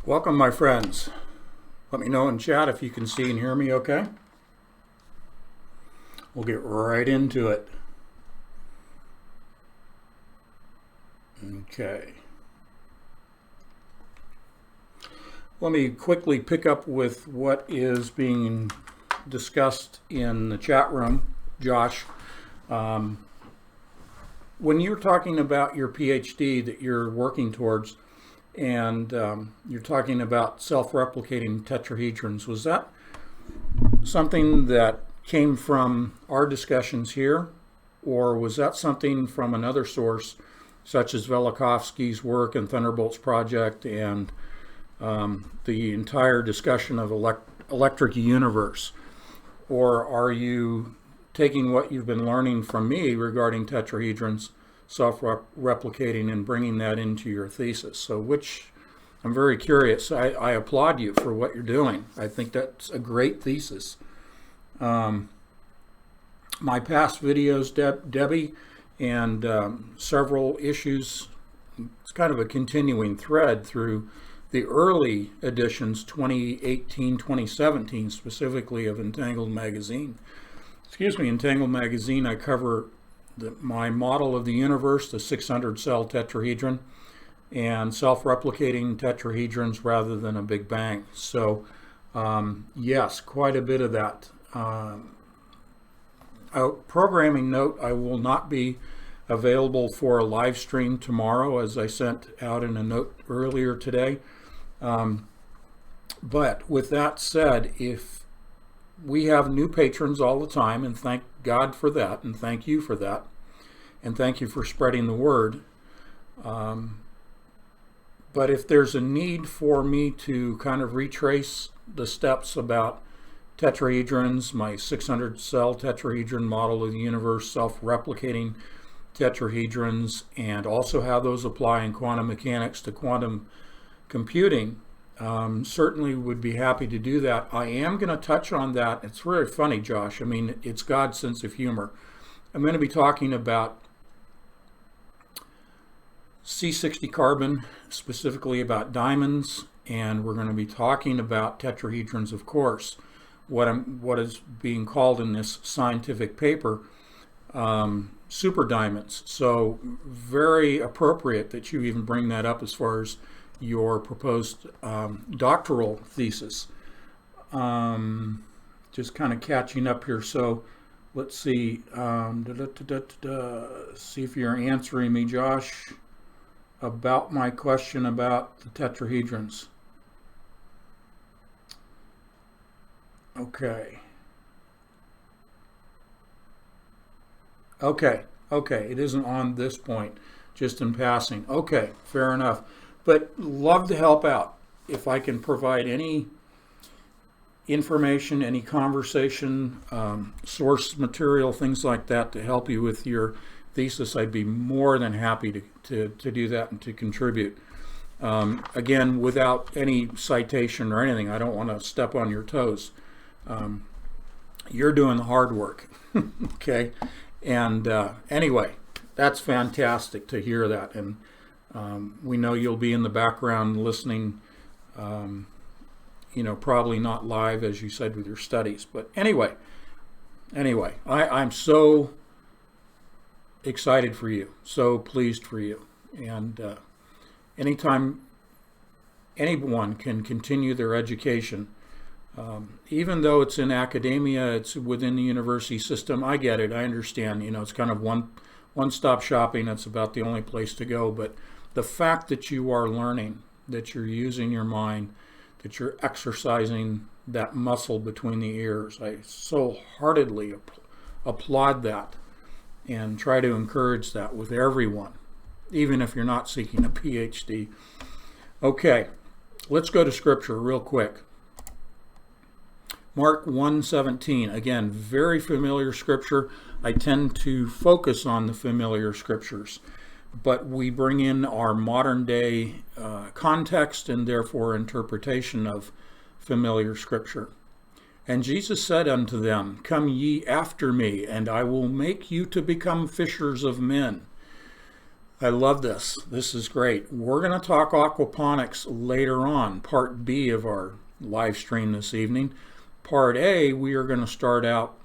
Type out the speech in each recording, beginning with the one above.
Welcome, my friends. Let me know in chat if you can see and hear me okay. We'll get right into it. Okay. Let me quickly pick up with what is being discussed in the chat room. Josh, when you're talking about your PhD that you're working towards, and you're talking about self-replicating tetrahedrons, was that something that came from our discussions here, or was that something from another source, such as Velikovsky's work and Thunderbolt's project and the entire discussion of electric universe? Or are you taking what you've been learning from me regarding tetrahedrons, self-replicating, and bringing that into your thesis? So which, I'm very curious. I applaud you for what you're doing. I think that's a great thesis. My past videos, Debbie, and several issues, it's kind of a continuing thread through the early editions, 2018, 2017, specifically of Entangled Magazine. Entangled Magazine, I cover my model of the universe, the 600 cell tetrahedron, and self-replicating tetrahedrons rather than a Big Bang. So yes, quite a bit of that. A programming note, I will not be available for a live stream tomorrow, as I sent out in a note earlier today. But with that said, if we have new patrons all the time, and thank God for that, and thank you for that, and thank you for spreading the word. But if there's a need for me to kind of retrace the steps about tetrahedrons, my 600 cell tetrahedron model of the universe, self-replicating tetrahedrons, and also how those apply in quantum mechanics to quantum computing, certainly would be happy to do that. I am going to touch on that. It's very funny, Josh. I mean, it's God's sense of humor. I'm going to be talking about C60 carbon, specifically about diamonds, and we're going to be talking about tetrahedrons, of course, what is being called in this scientific paper super diamonds. So very appropriate that you even bring that up as far as your proposed doctoral thesis. Just kind of catching up here. So let's see. See if you're answering me, Josh, about my question about the tetrahedrons. Okay. It isn't on this point, just in passing. Okay, fair enough. But love to help out. If I can provide any information, any conversation, source material, things like that to help you with your thesis, I'd be more than happy to do that and to contribute. Again, without any citation or anything, I don't want to step on your toes. You're doing the hard work, okay? And anyway, that's fantastic to hear that. And we know you'll be in the background listening, probably not live, as you said, with your studies. But anyway, I'm so excited for you, so pleased for you. And anytime anyone can continue their education, even though it's in academia, it's within the university system, I get it, I understand, it's kind of one-stop shopping, it's about the only place to go. But the fact that you are learning, that you're using your mind, that you're exercising that muscle between the ears, I so heartedly applaud that and try to encourage that with everyone, even if you're not seeking a PhD. Okay, let's go to scripture real quick. Mark 1:17, again, very familiar scripture. I tend to focus on the familiar scriptures, but we bring in our modern day context and therefore interpretation of familiar scripture. And Jesus said unto them, Come ye after me, and I will make you to become fishers of men. I love this. This is great. We're going to talk aquaponics later on, part B of our live stream this evening. Part A, we are going to start out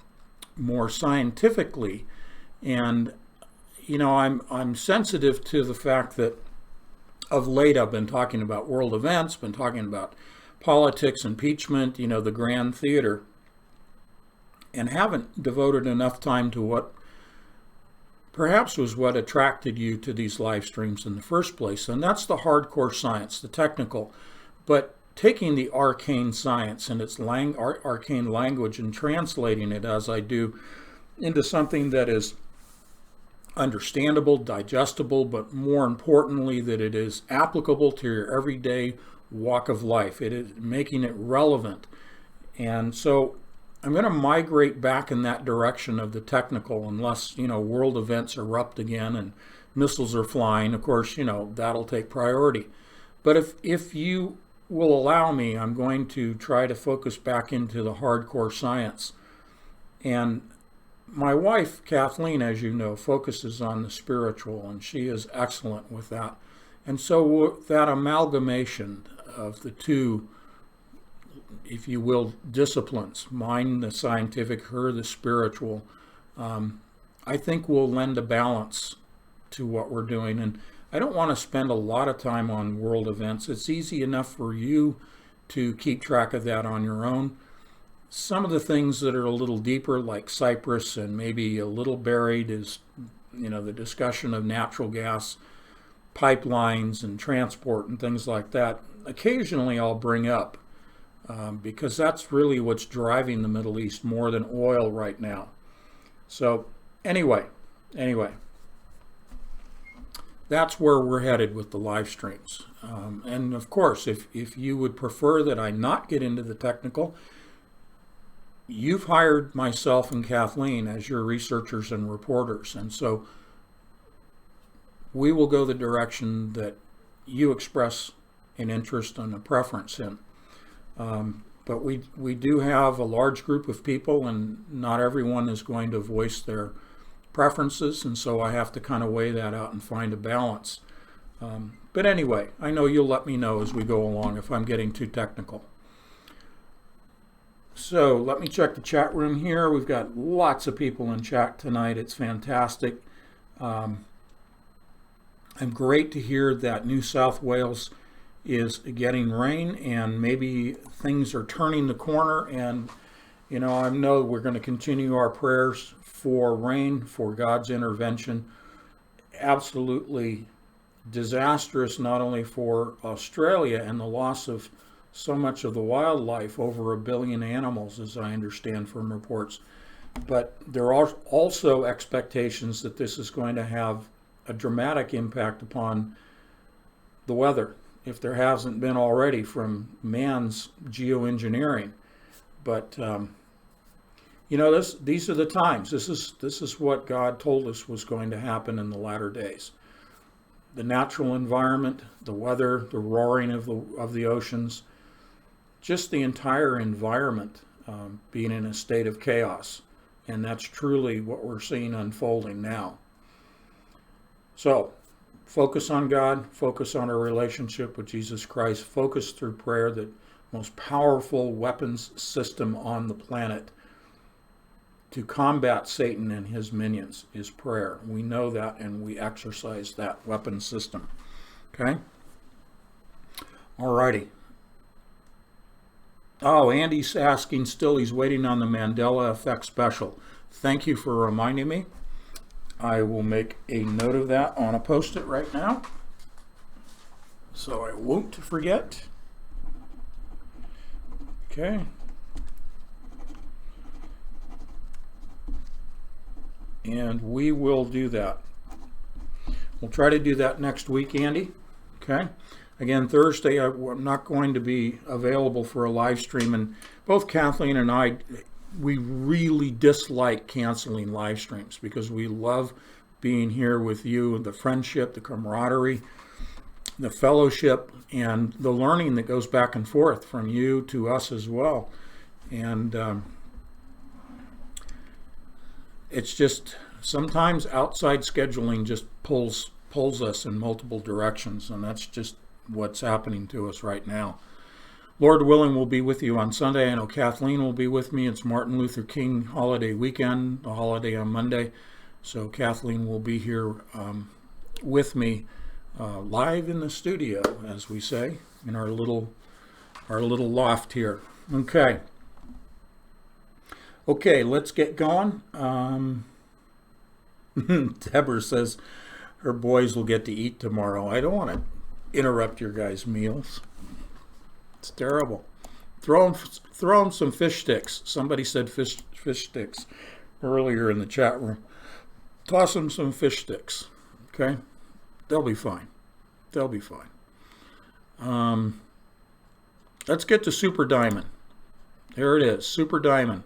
more scientifically. And, you know, I'm sensitive to the fact that of late I've been talking about world events, been talking about politics, impeachment, you know, the grand theater, and haven't devoted enough time to what perhaps was what attracted you to these live streams in the first place. And that's the hardcore science, the technical, but taking the arcane science and its arcane language and translating it as I do into something that is understandable, digestible, but more importantly that it is applicable to your everyday walk of life. It is making it relevant. And so I'm going to migrate back in that direction of the technical, unless, you know, world events erupt again and missiles are flying. Of course, you know, that'll take priority. But if you will allow me, I'm going to try to focus back into the hardcore science. And my wife, Kathleen, as you know, focuses on the spiritual, and she is excellent with that. And so that amalgamation of the two, if you will, disciplines, mine the scientific, her the spiritual, I think will lend a balance to what we're doing. And I don't want to spend a lot of time on world events. It's easy enough for you to keep track of that on your own. Some of the things that are a little deeper, like Cyprus and maybe a little buried, is, you know, the discussion of natural gas pipelines and transport and things like that. Occasionally I'll bring up, because that's really what's driving the Middle East more than oil right now. So anyway, that's where we're headed with the live streams. And of course, if you would prefer that I not get into the technical, you've hired myself and Kathleen as your researchers and reporters. And so we will go the direction that you express an interest and a preference in. But we do have a large group of people, and not everyone is going to voice their preferences, and so I have to kind of weigh that out and find a balance. But anyway, I know you'll let me know as we go along if I'm getting too technical. So let me check the chat room here. We've got lots of people in chat tonight. It's fantastic. I'm great to hear that New South Wales is getting rain, and maybe things are turning the corner. And, you know, I know we're going to continue our prayers for rain, for God's intervention. Absolutely disastrous, not only for Australia and the loss of so much of the wildlife, over 1 billion animals, as I understand from reports, but there are also expectations that this is going to have a dramatic impact upon the weather, if there hasn't been already from man's geoengineering. But you know, these are the times. This is what God told us was going to happen in the latter days. The natural environment, the weather, the roaring of the oceans, just the entire environment being in a state of chaos. And that's truly what we're seeing unfolding now. So focus on God, focus on our relationship with Jesus Christ, focus through prayer. The most powerful weapons system on the planet to combat Satan and his minions is prayer. We know that, and we exercise that weapon system. Okay? Alrighty. Oh, Andy's asking still, he's waiting on the Mandela Effect special. Thank you for reminding me. I will make a note of that on a post-it right now, so I won't forget. Okay. And we will do that. We'll try to do that next week, Andy. Okay. Again, Thursday, I'm not going to be available for a live stream, and both Kathleen and I, we really dislike canceling live streams because we love being here with you, the friendship, the camaraderie, the fellowship, and the learning that goes back and forth from you to us as well. And it's just sometimes outside scheduling just pulls pulls us in multiple directions, and that's just what's happening to us right now. Lord willing, we'll be with you on Sunday. I know Kathleen will be with me. It's Martin Luther King holiday weekend, a holiday on Monday. So Kathleen will be here with me live in the studio, as we say, in our little loft here. Okay, let's get going. Deborah says her boys will get to eat tomorrow. I don't want to interrupt your guys' meals. It's terrible. Throw them some fish sticks. Somebody said fish sticks earlier in the chat room. Toss them some fish sticks. Okay? They'll be fine. They'll be fine. Let's get to Super Diamond. There it is, Super Diamond.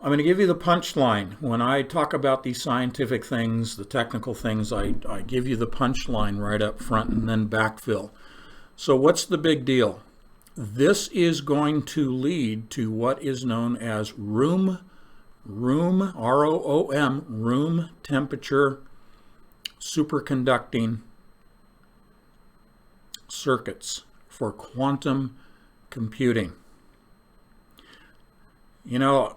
I'm going to give you the punchline. When I talk about these scientific things, the technical things, I give you the punchline right up front and then backfill. So what's the big deal? This is going to lead to what is known as room, R-O-O-M, room temperature superconducting circuits for quantum computing. You know,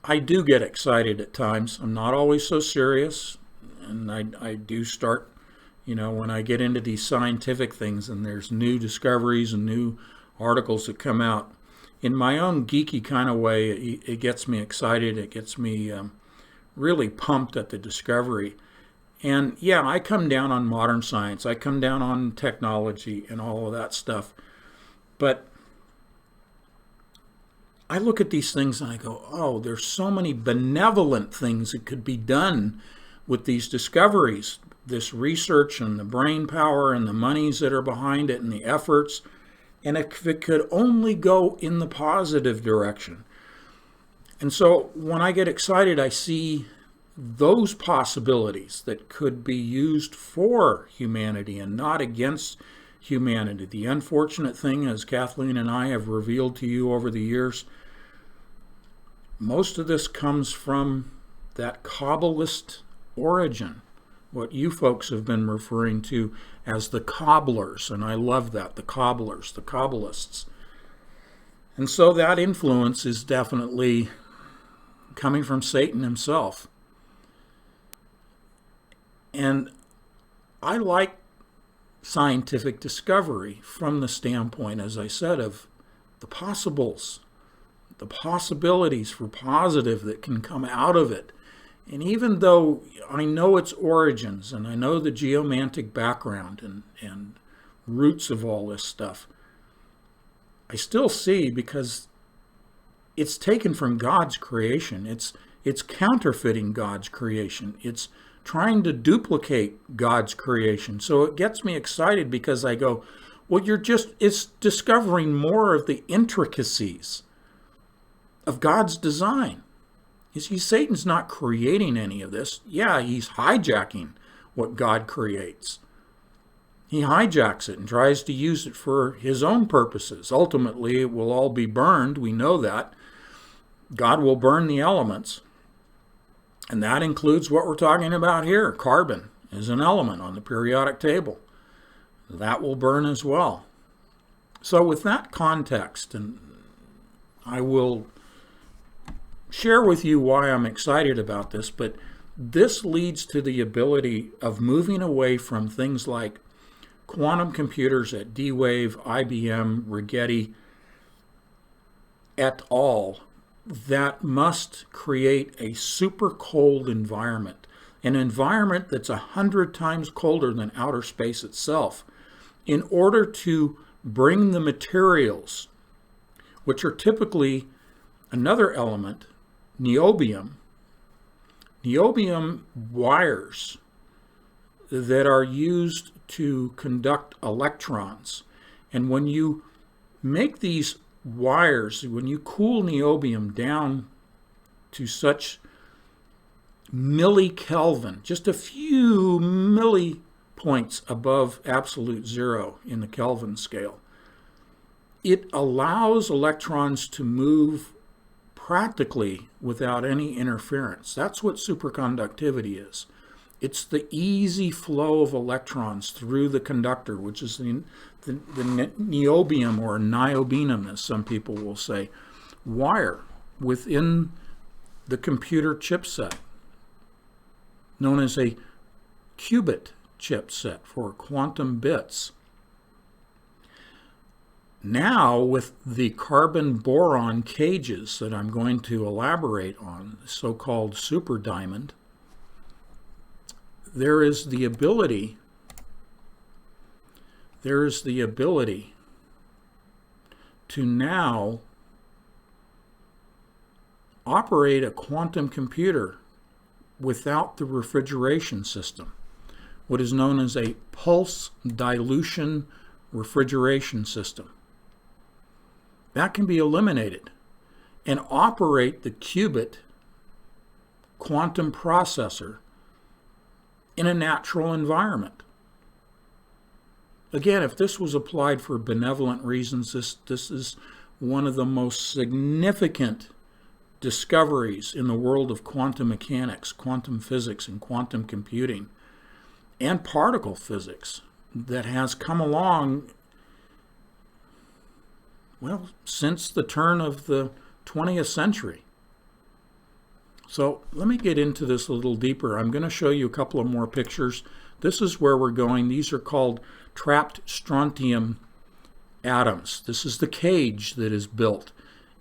I do get excited at times. I'm not always so serious, and I do start, when I get into these scientific things and there's new discoveries and new articles that come out. In my own geeky kind of way, it gets me excited. It gets me really pumped at the discovery. And yeah, I come down on modern science. I come down on technology and all of that stuff. But I look at these things and I go, oh, there's so many benevolent things that could be done with these discoveries, this research and the brain power and the monies that are behind it and the efforts. And if it could only go in the positive direction. And so when I get excited, I see those possibilities that could be used for humanity and not against humanity. The unfortunate thing, as Kathleen and I have revealed to you over the years, most of this comes from that Kabbalist origin, what you folks have been referring to as the cobblers, and I love that, the cobblers, the Kabbalists. And so that influence is definitely coming from Satan himself. And I like scientific discovery from the standpoint, as I said, of the possibilities for positive that can come out of it. And even though I know its origins and I know the geomantic background and roots of all this stuff, I still see, because it's taken from God's creation. It's counterfeiting God's creation. It's trying to duplicate God's creation. So it gets me excited because I go, well, it's discovering more of the intricacies of God's design. You see, Satan's not creating any of this. Yeah, he's hijacking what God creates. He hijacks it and tries to use it for his own purposes. Ultimately, it will all be burned. We know that. God will burn the elements. And that includes what we're talking about here. Carbon is an element on the periodic table. That will burn as well. So with that context, and I will share with you why I'm excited about this, but this leads to the ability of moving away from things like quantum computers at D-Wave, IBM, Rigetti, et al., that must create a super cold environment, an environment that's 100 times colder than outer space itself, in order to bring the materials, which are typically another element, niobium wires that are used to conduct electrons. And when you make these wires, when you cool niobium down to such millikelvin, just a few millipoints above absolute zero in the Kelvin scale, it allows electrons to move practically without any interference. That's what superconductivity is. It's the easy flow of electrons through the conductor, which is the niobium or niobium, as some people will say, wire within the computer chipset, known as a qubit chipset for quantum bits. Now, with the carbon boron cages that I'm going to elaborate on, the so-called super diamond, there is the ability to now operate a quantum computer without the refrigeration system, what is known as a pulse dilution refrigeration system. That can be eliminated and operate the qubit quantum processor in a natural environment. Again, if this was applied for benevolent reasons, this is one of the most significant discoveries in the world of quantum mechanics, quantum physics, and quantum computing, and particle physics that has come along, well, since the turn of the 20th century. So let me get into this a little deeper. I'm going to show you a couple of more pictures. This is where we're going. These are called trapped strontium atoms. This is the cage that is built.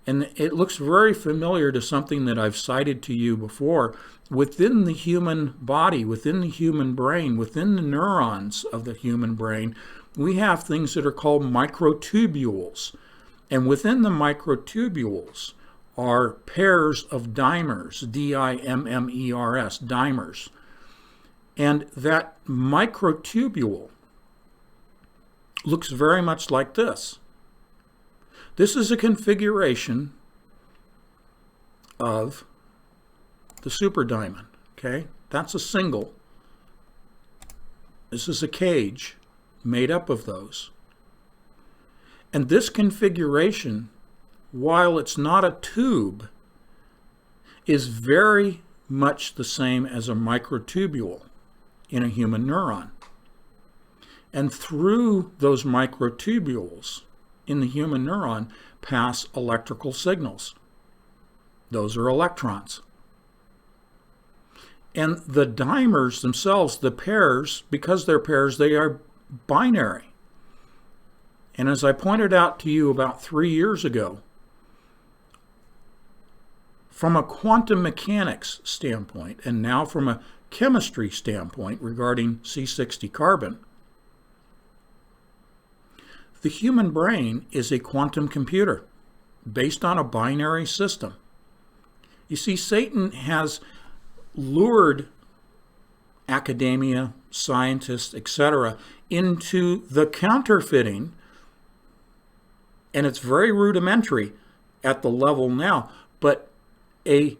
And it looks very familiar to something that I've cited to you before. Within the human body, within the human brain, within the neurons of the human brain, we have things that are called microtubules. And within the microtubules are pairs of dimers, D-I-M-M-E-R-S, dimers. And that microtubule looks very much like this. This is a configuration of the superdiamond, okay? That's a single. This is a cage made up of those. And this configuration, while it's not a tube, is very much the same as a microtubule in a human neuron. And through those microtubules in the human neuron pass electrical signals. Those are electrons. And the dimers themselves, the pairs, because they're pairs, they are binary. And as I pointed out to you about 3 years ago, from a quantum mechanics standpoint, and now from a chemistry standpoint regarding C60 carbon, the human brain is a quantum computer based on a binary system. You see, Satan has lured academia, scientists, etc., into the counterfeiting, and it's very rudimentary at the level now, but a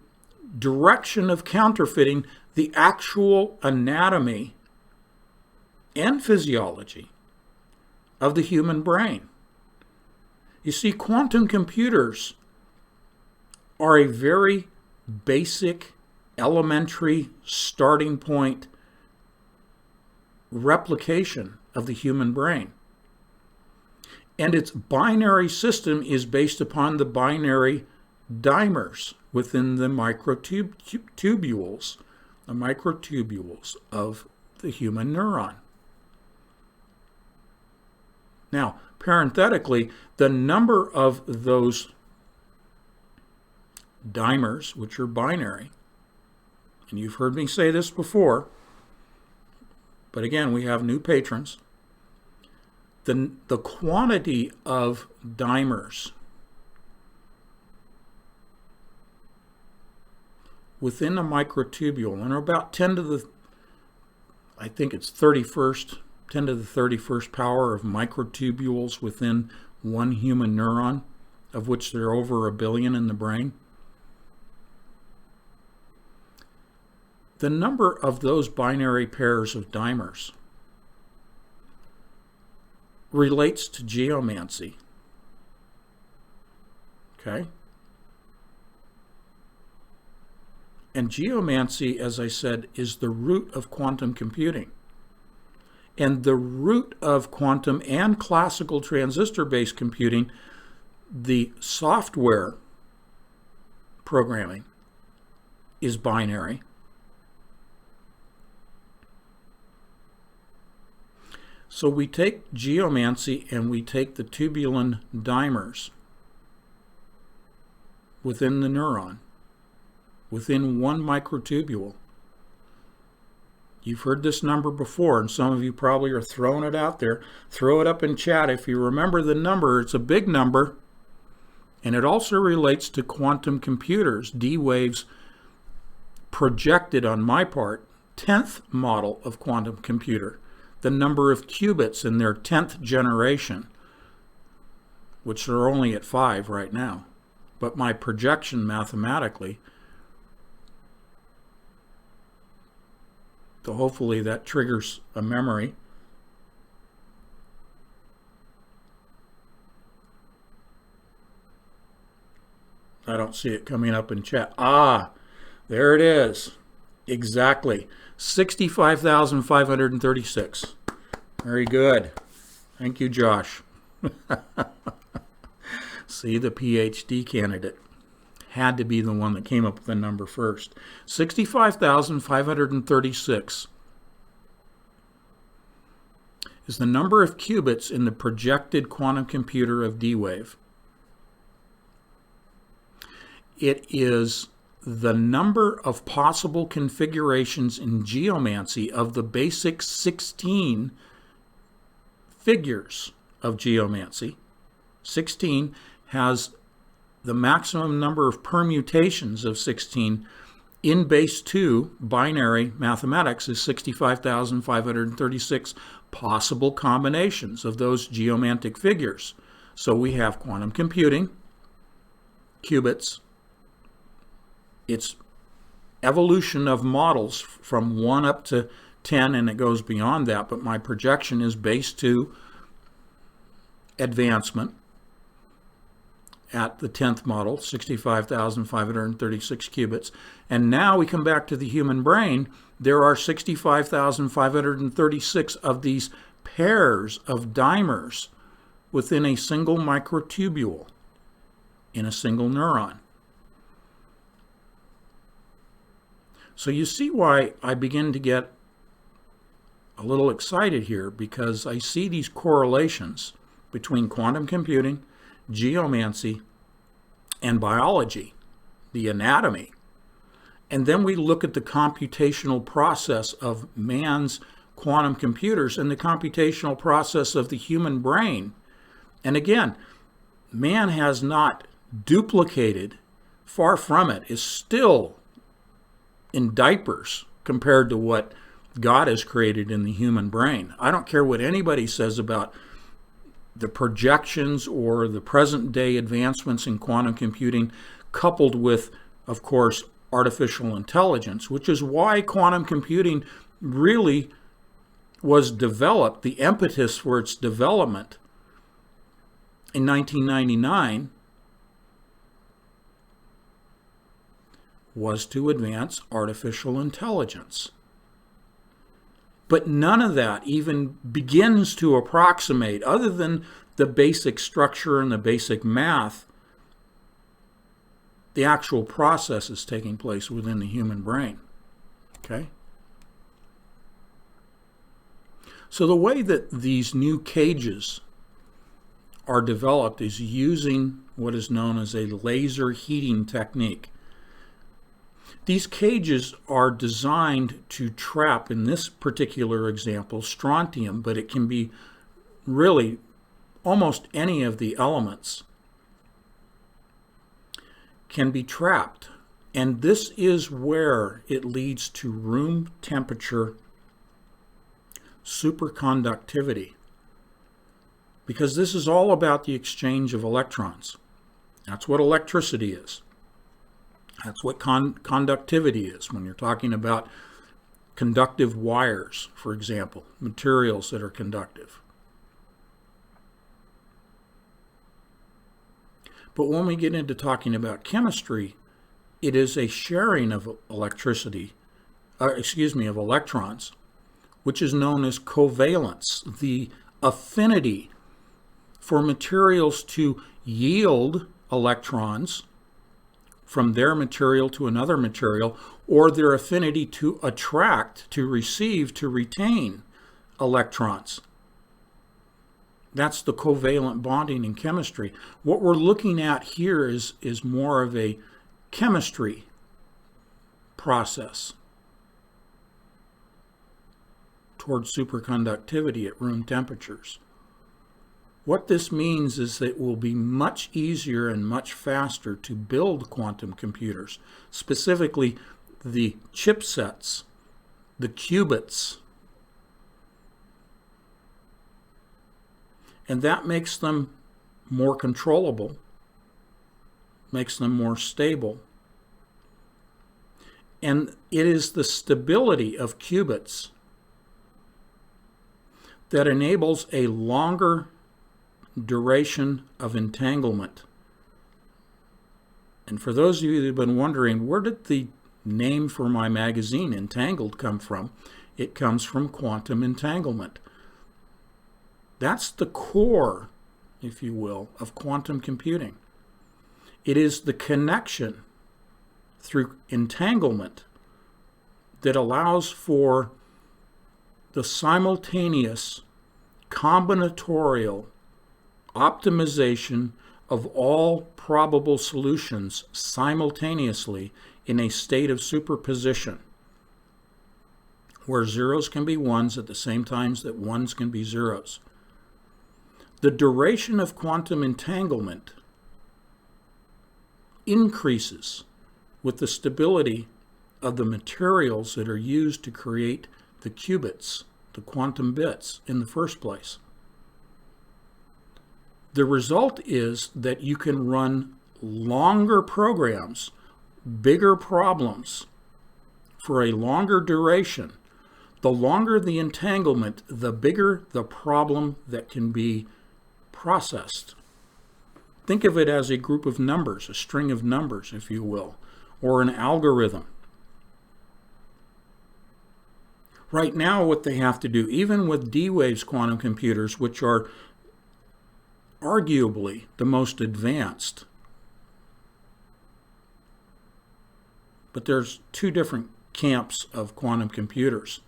direction of counterfeiting the actual anatomy and physiology of the human brain. You see, quantum computers are a very basic, elementary starting point replication of the human brain. And its binary system is based upon the binary dimers within the microtubules, of the human neuron. Now, parenthetically, the number of those dimers, which are binary, and you've heard me say this before, but again, we have new patrons, the quantity of dimers within a microtubule, and are about 10 to the 31st power of microtubules within one human neuron, of which there are over 1 billion in the brain. The number of those binary pairs of dimers relates to geomancy. Okay? And geomancy, as I said, is the root of quantum computing. And the root of quantum and classical transistor-based computing, the software programming, is binary. So we take geomancy and we take the tubulin dimers within the neuron, within one microtubule. You've heard this number before, and some of you probably are throwing it out there. Throw it up in chat. If you remember the number, it's a big number, and it also relates to quantum computers. D-Wave's projected, on my part, 10th model of quantum computer, the number of qubits in their 10th generation, which are only at 5 right now. But my projection mathematically, so hopefully that triggers a memory. I don't see it coming up in chat. Ah, there it is. Exactly. 65,536. Very good. Thank you, Josh. See, the PhD candidate had to be the one that came up with the number first. 65,536 is the number of qubits in the projected quantum computer of D-Wave. It is the number of possible configurations in geomancy of the basic 16 figures of geomancy. 16 has the maximum number of permutations of 16 in base 2 binary mathematics is 65,536 possible combinations of those geomantic figures. So we have quantum computing, qubits, its evolution of models from 1 up to 10, and it goes beyond that, but my projection is base 2 advancement at the 10th model, 65,536 qubits. And now we come back to the human brain. There are 65,536 of these pairs of dimers within a single microtubule in a single neuron. So you see why I begin to get a little excited here, because I see these correlations between quantum computing, geomancy, and biology, the anatomy. And then we look at the computational process of man's quantum computers and the computational process of the human brain. And again, man has not duplicated, far from it, is still in diapers compared to what God has created in the human brain. I don't care what anybody says about the projections or the present day advancements in quantum computing, coupled with, of course, artificial intelligence, which is why quantum computing really was developed. The impetus for its development in 1999 was to advance artificial intelligence. But none of that even begins to approximate, other than the basic structure and the basic math, the actual processes taking place within the human brain. Okay? So the way that these new cages are developed is using what is known as a laser heating technique. These cages are designed to trap, in this particular example, strontium, but it can be really almost any of the elements can be trapped. And this is where it leads to room temperature superconductivity, because this is all about the exchange of electrons. That's what electricity is. That's what conductivity is when you're talking about conductive wires, for example, materials that are conductive. But when we get into talking about chemistry, it is a sharing of of electrons, which is known as covalence, the affinity for materials to yield electrons from their material to another material, or their affinity to attract, to receive, to retain electrons. That's the covalent bonding in chemistry. What we're looking at here is more of a chemistry process towards superconductivity at room temperatures. What this means is that it will be much easier and much faster to build quantum computers, specifically the chipsets, the qubits. And that makes them more controllable, makes them more stable. And it is the stability of qubits that enables a longer duration of entanglement. And for those of you that have been wondering, where did the name for my magazine, Entangled, come from? It comes from quantum entanglement. That's the core, if you will, of quantum computing. It is the connection through entanglement that allows for the simultaneous combinatorial optimization of all probable solutions simultaneously in a state of superposition, where zeros can be ones at the same time that ones can be zeros. The duration of quantum entanglement increases with the stability of the materials that are used to create the qubits, the quantum bits, in the first place. The result is that you can run longer programs, bigger problems, for a longer duration. The longer the entanglement, the bigger the problem that can be processed. Think of it as a group of numbers, a string of numbers, if you will, or an algorithm. Right now, what they have to do, even with D-Wave's quantum computers, which are arguably the most advanced, but there's two different camps of quantum computers.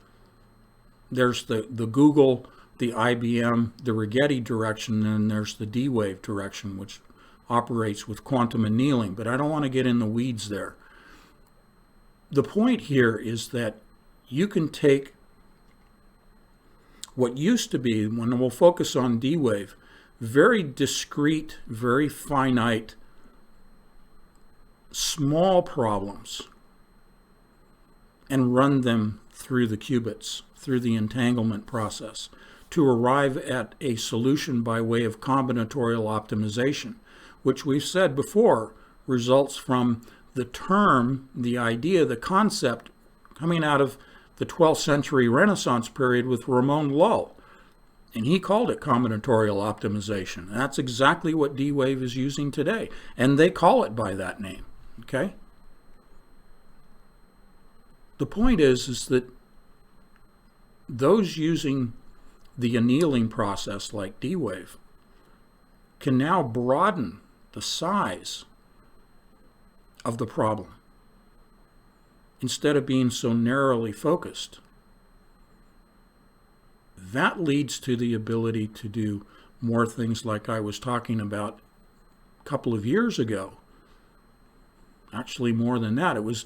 There's the Google, the IBM, the Rigetti direction, and then there's the D-Wave direction, which operates with quantum annealing, but I don't want to get in the weeds there. The point here is that you can take what used to be, when we'll focus on D-Wave, very discrete, very finite, small problems, and run them through the qubits, through the entanglement process, to arrive at a solution by way of combinatorial optimization, which we've said before results from the term, the idea, the concept coming out of the 12th century Renaissance period with Ramon Lull. And he called it combinatorial optimization. And that's exactly what D-Wave is using today. And they call it by that name. Okay? The point is that those using the annealing process like D-Wave can now broaden the size of the problem instead of being so narrowly focused. That leads to the ability to do more things like I was talking about a couple of years ago. Actually, more than that. It was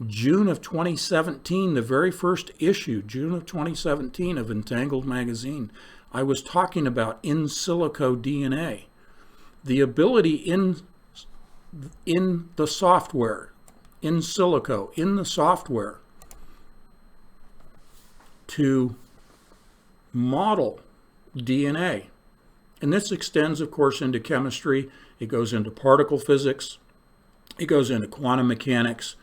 June of 2017, the very first issue, June of 2017 of Entangled magazine. I was talking about in silico DNA. The ability in the software, in silico, in the software, to model DNA. And this extends, of course, into chemistry. It goes into particle physics. It goes into quantum mechanics.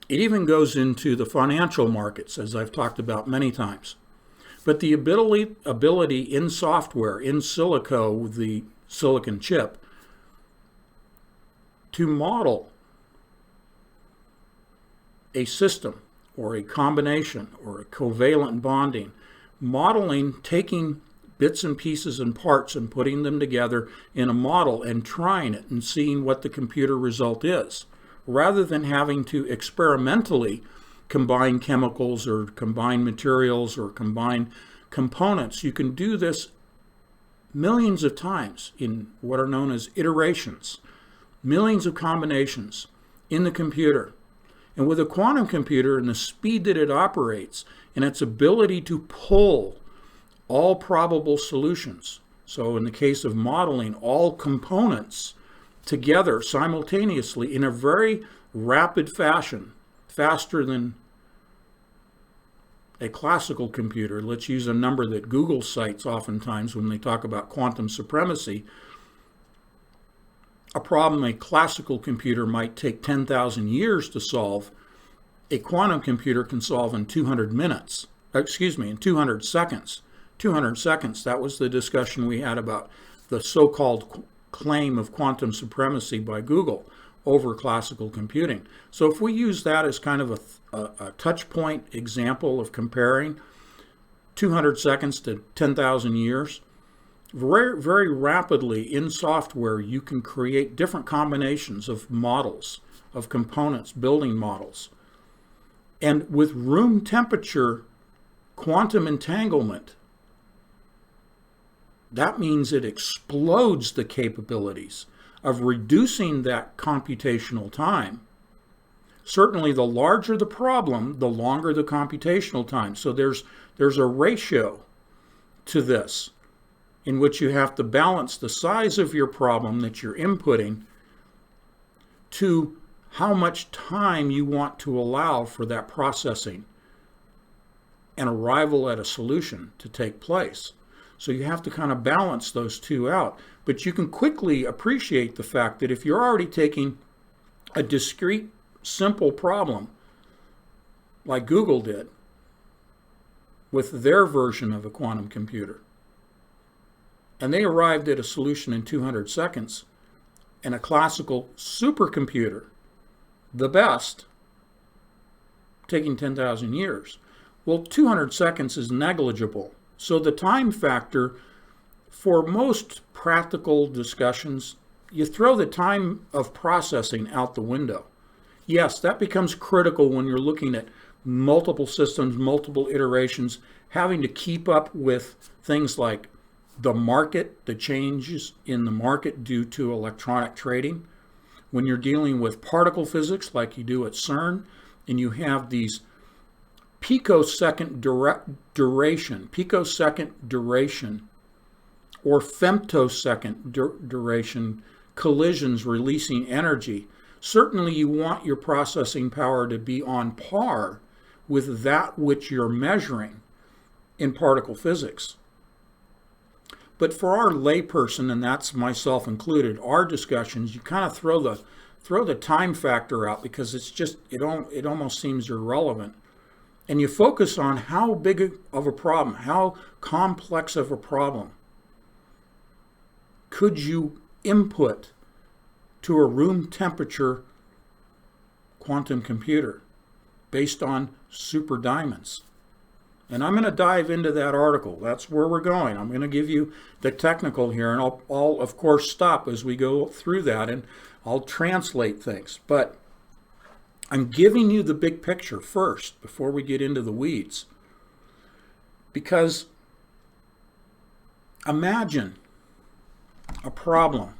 It even goes into the financial markets, as I've talked about many times. But the ability in software, in silico, the silicon chip, to model a system or a combination or a covalent bonding, modeling, taking bits and pieces and parts and putting them together in a model and trying it and seeing what the computer result is, rather than having to experimentally combine chemicals or combine materials or combine components. You can do this millions of times in what are known as iterations, millions of combinations in the computer. And with a quantum computer and the speed that it operates and its ability to pull all probable solutions, so in the case of modeling, all components together simultaneously in a very rapid fashion, faster than a classical computer. Let's use a number that Google cites oftentimes when they talk about quantum supremacy. A problem a classical computer might take 10,000 years to solve, a quantum computer can solve in 200 minutes, in 200 seconds. 200 seconds, that was the discussion we had about the so-called claim of quantum supremacy by Google over classical computing. So if we use that as kind of a touch point example of comparing 200 seconds to 10,000 years, very, very rapidly in software you can create different combinations of models, of components, building models. And with room temperature quantum entanglement, that means it explodes the capabilities of reducing that computational time. Certainly, the larger the problem, the longer the computational time. So there's a ratio to this in which you have to balance the size of your problem that you're inputting to how much time you want to allow for that processing and arrival at a solution to take place. So you have to kind of balance those two out. But you can quickly appreciate the fact that if you're already taking a discrete, simple problem, like Google did with their version of a quantum computer, and they arrived at a solution in 200 seconds, and a classical supercomputer, the best, taking 10,000 years. Well, 200 seconds is negligible. So the time factor, for most practical discussions, you throw the time of processing out the window. Yes, that becomes critical when you're looking at multiple systems, multiple iterations, having to keep up with things like the market, the changes in the market due to electronic trading. When you're dealing with particle physics like you do at CERN, and you have these picosecond duration, or femtosecond duration collisions releasing energy, certainly you want your processing power to be on par with that which you're measuring in particle physics. But for our layperson, and that's myself included, our discussions, you kind of throw the time factor out because it's just it almost seems irrelevant. And you focus on how big of a problem, how complex of a problem could you input to a room temperature quantum computer based on super diamonds. And I'm going to dive into that article. That's where we're going. I'm going to give you the technical here, and I'll of course stop as we go through that, and I'll translate things. But I'm giving you the big picture first before we get into the weeds. Because imagine a problem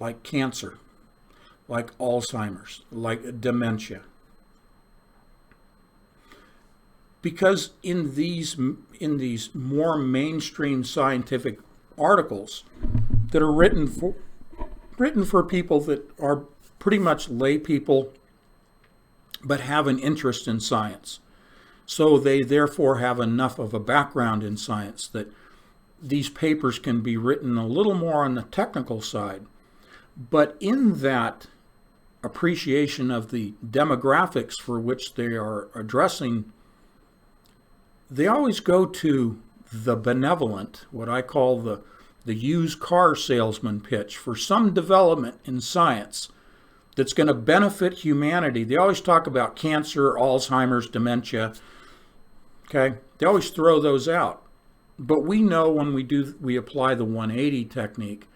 like cancer, like Alzheimer's, like dementia. Because in these more mainstream scientific articles that are written for people that are pretty much lay people but have an interest in science. So they therefore have enough of a background in science that these papers can be written a little more on the technical side. But in that appreciation of the demographics for which they are addressing, they always go to the benevolent, what I call the used car salesman pitch for some development in science that's going to benefit humanity. They always talk about cancer, Alzheimer's, dementia. Okay? They always throw those out. But we know when we apply the 180 technique,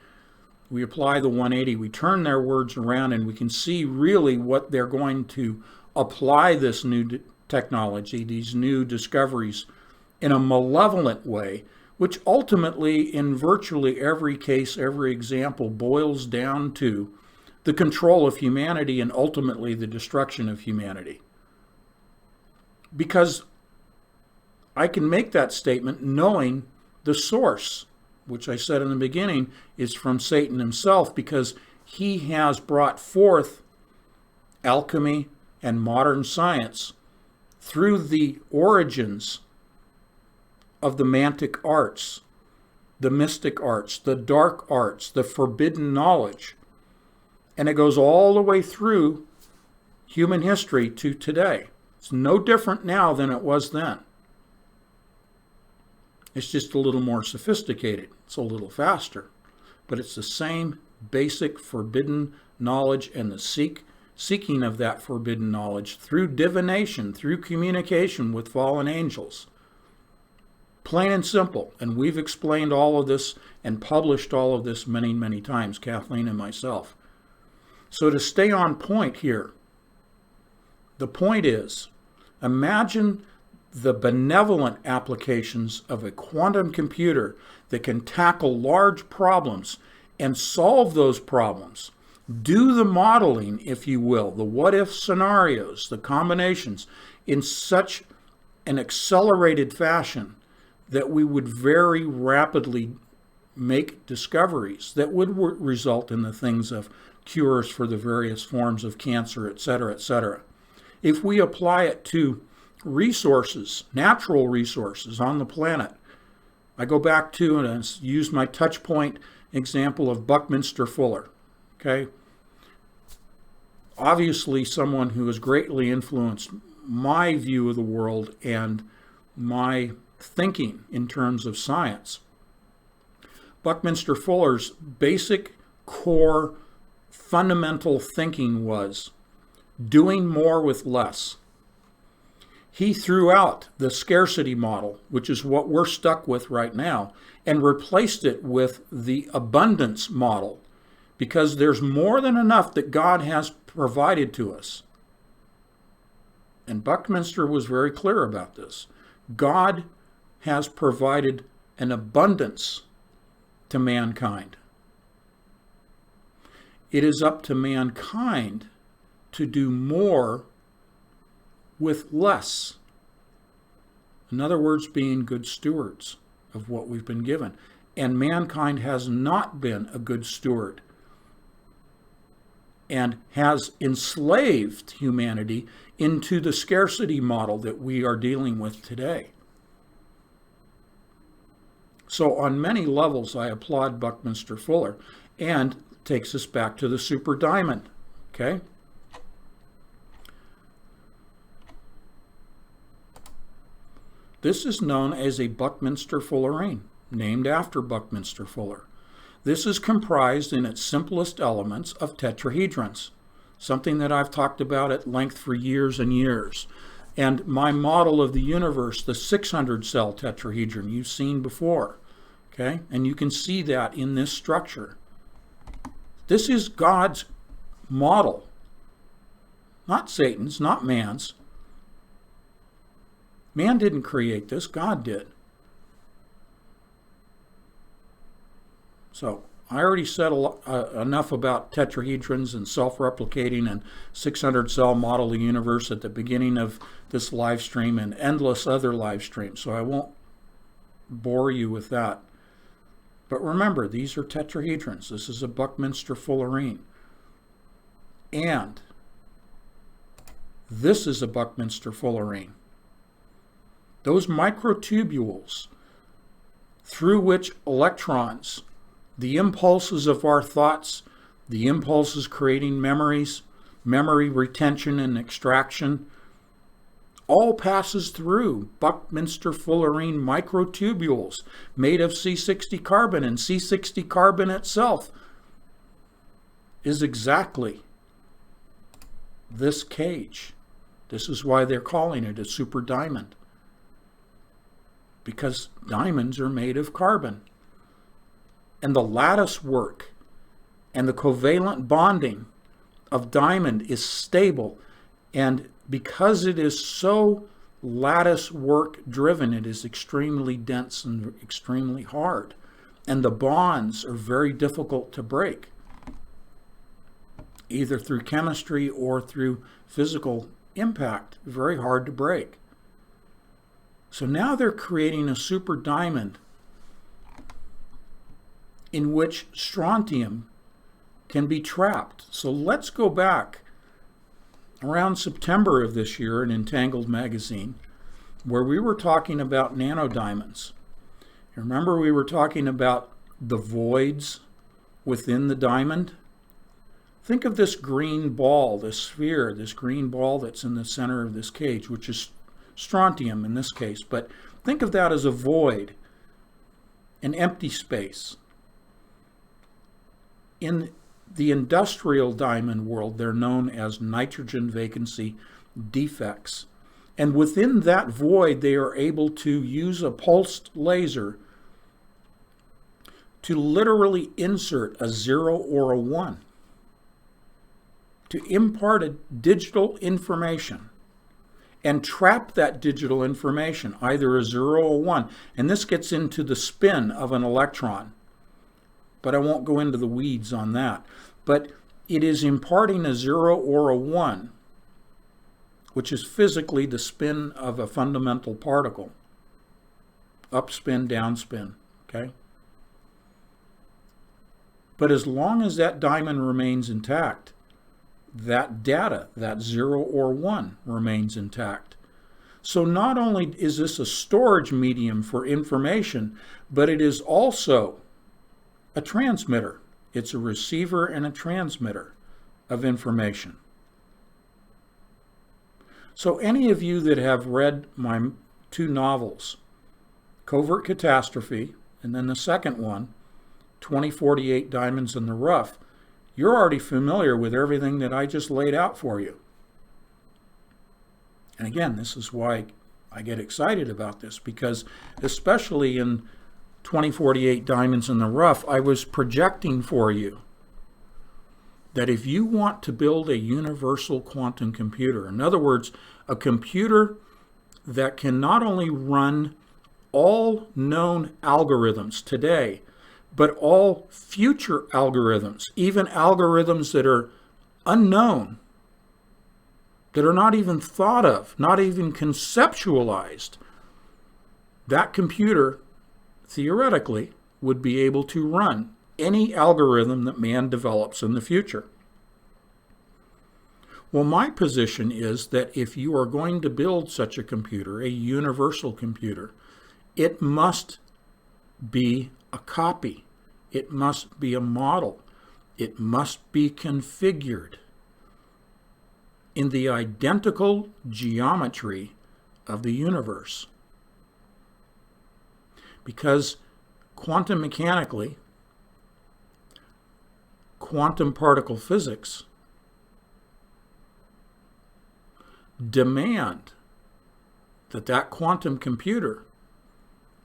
we apply the 180, we turn their words around, and we can see really what they're going to apply this new technology, these new discoveries, in a malevolent way, which ultimately, in virtually every case, every example, boils down to the control of humanity and ultimately the destruction of humanity. Because I can make that statement knowing the source, which I said in the beginning is from Satan himself, because he has brought forth alchemy and modern science through the origins of the mantic arts, the mystic arts, the dark arts, the forbidden knowledge. And it goes all the way through human history to today. It's no different now than it was then. It's just a little more sophisticated. It's a little faster. But it's the same basic forbidden knowledge and the seeking of that forbidden knowledge through divination, through communication with fallen angels. Plain and simple. And we've explained all of this and published all of this many, many times, Kathleen and myself. So to stay on point here, the point is, imagine the benevolent applications of a quantum computer that can tackle large problems and solve those problems. Do the modeling, if you will, the what-if scenarios, the combinations, in such an accelerated fashion that we would very rapidly make discoveries that would result in the things of cures for the various forms of cancer, etc., etc. If we apply it to resources, natural resources on the planet, I go back to and use my touch point example of Buckminster Fuller. Okay? Obviously, someone who has greatly influenced my view of the world and my thinking in terms of science. Buckminster Fuller's basic core fundamental thinking was doing more with less. He threw out the scarcity model, which is what we're stuck with right now, and replaced it with the abundance model, because there's more than enough that God has provided to us. And Buckminster was very clear about this. God has provided an abundance to mankind. It is up to mankind to do more with less. In other words, being good stewards of what we've been given. And mankind has not been a good steward and has enslaved humanity into the scarcity model that we are dealing with today. So on many levels, I applaud Buckminster Fuller, and takes us back to the super diamond. Okay? This is known as a Buckminster Fullerene, named after Buckminster Fuller. This is comprised in its simplest elements of tetrahedrons, something that I've talked about at length for years and years. And my model of the universe, the 600 cell tetrahedron, you've seen before. Okay? And you can see that in this structure. This is God's model, not Satan's, not man's. Man didn't create this, God did. So I already said enough about tetrahedrons and self-replicating and 600 cell model of the universe at the beginning of this live stream and endless other live streams, so I won't bore you with that. But remember, these are tetrahedrons. This is a Buckminster Fullerene. And this is a Buckminster Fullerene. Those microtubules through which electrons, the impulses of our thoughts, the impulses creating memories, memory retention and extraction, all passes through Buckminster Fullerene microtubules made of C60 carbon, and C60 carbon itself is exactly this cage. This is why they're calling it a super diamond, because diamonds are made of carbon. And the lattice work and the covalent bonding of diamond is stable. And because it is so lattice work driven, it is extremely dense and extremely hard. And the bonds are very difficult to break, either through chemistry or through physical impact. Very hard to break. So now they're creating a super diamond in which strontium can be trapped. So let's go back around September of this year in Entangled magazine, where we were talking about nanodiamonds. Remember, we were talking about the voids within the diamond? Think of this green ball, this sphere, this green ball that's in the center of this cage, which is strontium in this case, but think of that as a void, an empty space. In the industrial diamond world, they're known as nitrogen vacancy defects. And within that void, they are able to use a pulsed laser to literally insert a 0 or a 1, to impart a digital information and trap that digital information, either a 0 or 1. And this gets into the spin of an electron, but I won't go into the weeds on that. But it is imparting a 0 or a 1, which is physically the spin of a fundamental particle. Up spin, down spin, okay? But as long as that diamond remains intact, that data, that 0 or 1, remains intact. So not only is this a storage medium for information, but it is also a transmitter. It's a receiver and a transmitter of information. So any of you that have read my 2 novels, Covert Catastrophe, and then the second one, 2048 Diamonds in the Rough, you're already familiar with everything that I just laid out for you. And again, this is why I get excited about this, because especially in 2048 Diamonds in the Rough, I was projecting for you that if you want to build a universal quantum computer, in other words, a computer that can not only run all known algorithms today, but all future algorithms, even algorithms that are unknown, that are not even thought of, not even conceptualized, that computer, theoretically, would be able to run any algorithm that man develops in the future. Well, my position is that if you are going to build such a computer, a universal computer, it must be a copy. It must be a model. It must be configured in the identical geometry of the universe. Because quantum mechanically, quantum particle physics demand that that quantum computer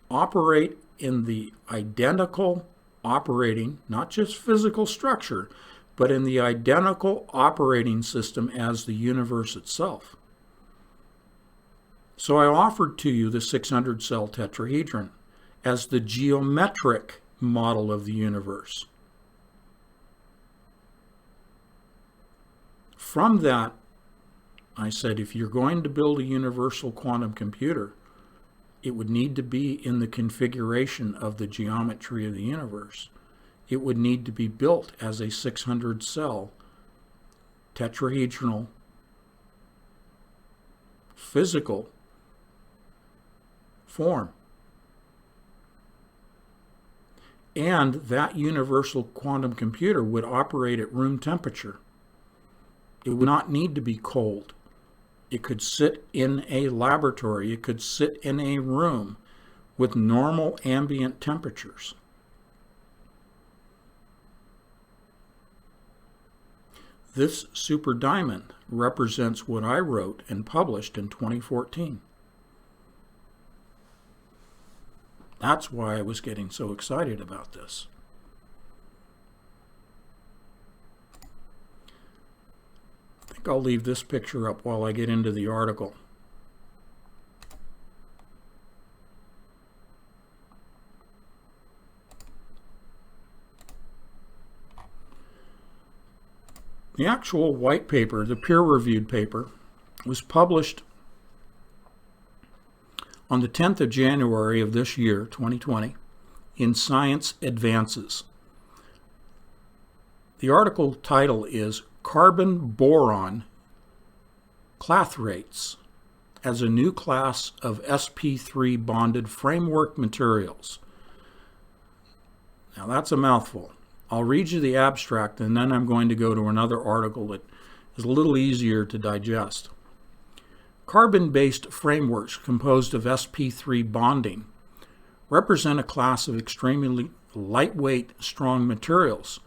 operate in the identical operating, not just physical structure, but in the identical operating system as the universe itself. So I offered to you the 600 cell tetrahedron as the geometric model of the universe. From that, I said, if you're going to build a universal quantum computer, it would need to be in the configuration of the geometry of the universe. It would need to be built as a 600 cell tetrahedral physical form. And that universal quantum computer would operate at room temperature. It would not need to be cold. It could sit in a laboratory. It could sit in a room with normal ambient temperatures. This super diamond represents what I wrote and published in 2014. That's why I was getting so excited about this. I think I'll leave this picture up while I get into the article. The actual white paper, the peer-reviewed paper, was published on the 10th of January of this year, 2020, in Science Advances. The article title is Carbon-Boron Clathrates as a New Class of sp3 Bonded Framework Materials. Now that's a mouthful. I'll read you the abstract, and then I'm going to go to another article that is a little easier to digest. Carbon-based frameworks composed of sp3 bonding represent a class of extremely lightweight, strong materials,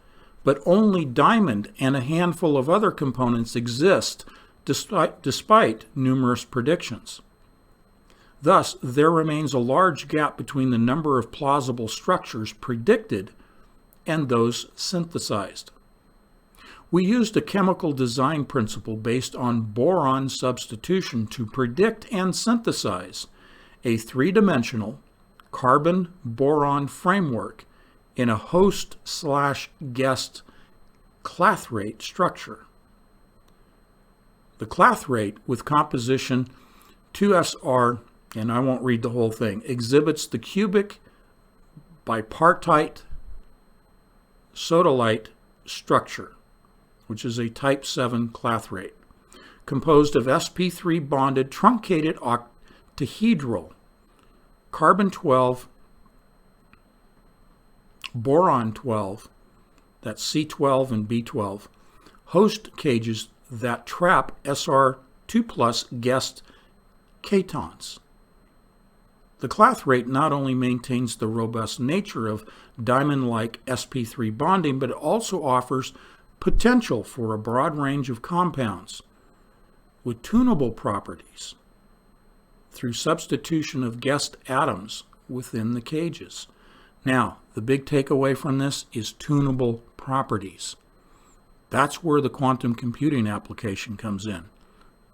but only diamond and a handful of other components exist despite numerous predictions. Thus, there remains a large gap between the number of plausible structures predicted and those synthesized. We used a chemical design principle based on boron substitution to predict and synthesize a three-dimensional carbon-boron framework in a host/guest clathrate structure. The clathrate with composition 2SR, and I won't read the whole thing, exhibits the cubic bipartite sodalite structure, which is a type 7 clathrate, composed of sp3 bonded truncated octahedral carbon-12, boron-12, that's C12 and B12, host cages that trap SR2+ guest catons. The clathrate not only maintains the robust nature of diamond-like sp3 bonding, but it also offers potential for a broad range of compounds with tunable properties through substitution of guest atoms within the cages. Now, the big takeaway from this is tunable properties. That's where the quantum computing application comes in.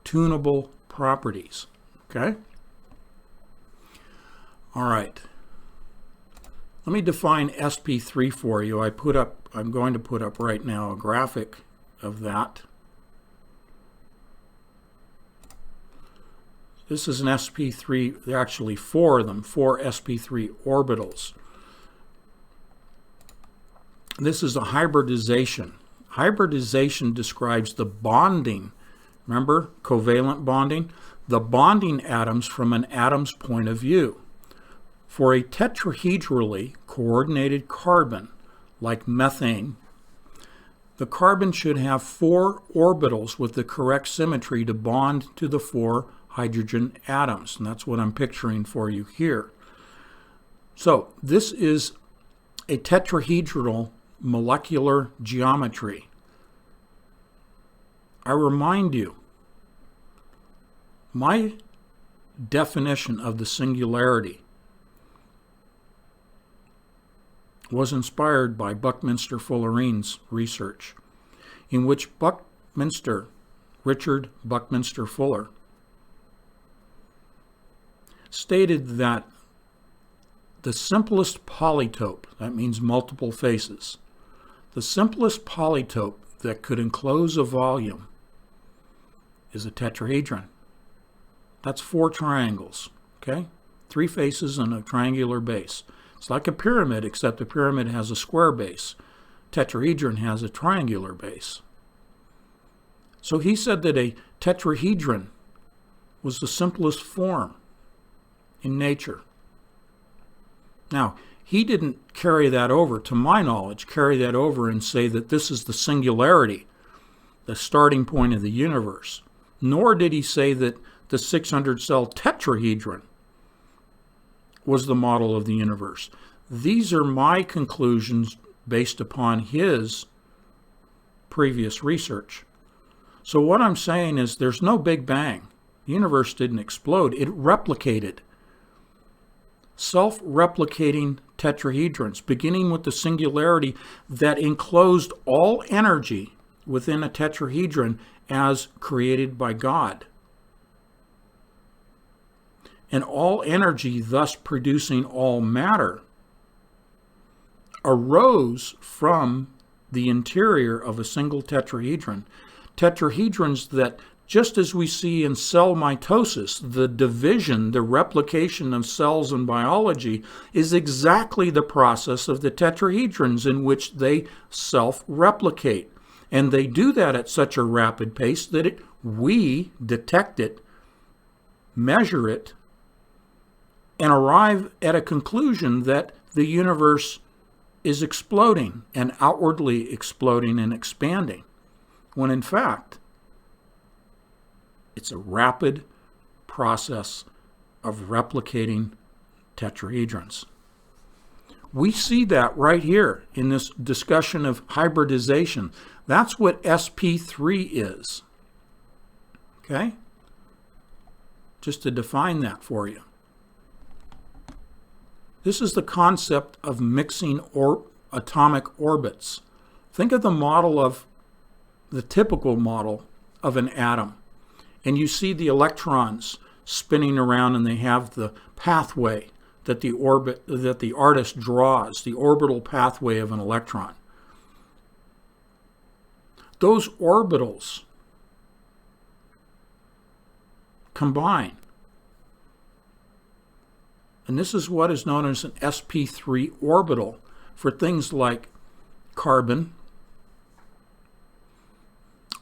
Tunable properties. Okay? All right. Let me define sp3 for you. I'm going to put up right now a graphic of that. This is an sp3, there are actually four of them, 4 sp3 orbitals. This is a hybridization. Hybridization describes the bonding, remember covalent bonding? The bonding atoms from an atom's point of view. For a tetrahedrally coordinated carbon, like methane, the carbon should have 4 orbitals with the correct symmetry to bond to the 4 hydrogen atoms, and that's what I'm picturing for you here. So this is a tetrahedral molecular geometry. I remind you, my definition of the singularity was inspired by Buckminster-Fullerene's research, in which Richard Buckminster Fuller, stated that the simplest polytope, that means multiple faces, the simplest polytope that could enclose a volume is a tetrahedron. That's 4 triangles, okay? 3 faces and a triangular base. It's like a pyramid, except the pyramid has a square base. Tetrahedron has a triangular base. So he said that a tetrahedron was the simplest form in nature. Now, he didn't carry that over, to my knowledge, carry that over and say that this is the singularity, the starting point of the universe. Nor did he say that the 600-cell tetrahedron was the model of the universe. These are my conclusions based upon his previous research. So what I'm saying is there's no Big Bang. The universe didn't explode. It replicated. Self-replicating tetrahedrons, beginning with the singularity that enclosed all energy within a tetrahedron as created by God. And all energy, thus producing all matter, arose from the interior of a single tetrahedron. Tetrahedrons that, just as we see in cell mitosis, the division, the replication of cells in biology, is exactly the process of the tetrahedrons in which they self-replicate. And they do that at such a rapid pace that we detect it, measure it, and arrive at a conclusion that the universe is exploding and outwardly exploding and expanding, when in fact, it's a rapid process of replicating tetrahedrons. We see that right here in this discussion of hybridization. That's what sp3 is. Okay? Just to define that for you. This is the concept of mixing atomic orbits. Think of the typical model of an atom. And you see the electrons spinning around, and they have the pathway that the artist draws, the orbital pathway of an electron. Those orbitals combine. And this is what is known as an sp3 orbital for things like carbon,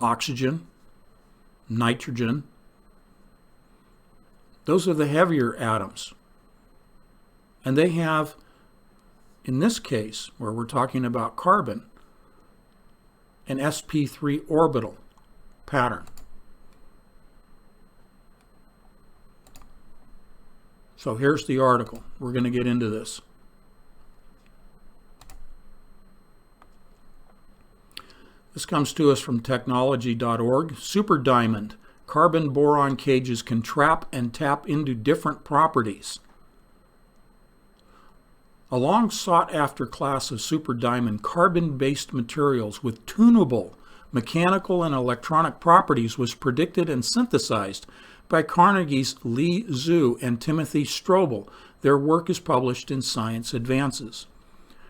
oxygen, nitrogen. Those are the heavier atoms. And they have, in this case, where we're talking about carbon, an sp3 orbital pattern. So here's the article. We're going to get into this. This comes to us from technology.org. Superdiamond. Carbon boron cages can trap and tap into different properties. A long sought after class of superdiamond carbon-based materials with tunable mechanical and electronic properties was predicted and synthesized by Carnegie's Li Zhu and Timothy Strobel. Their work is published in Science Advances.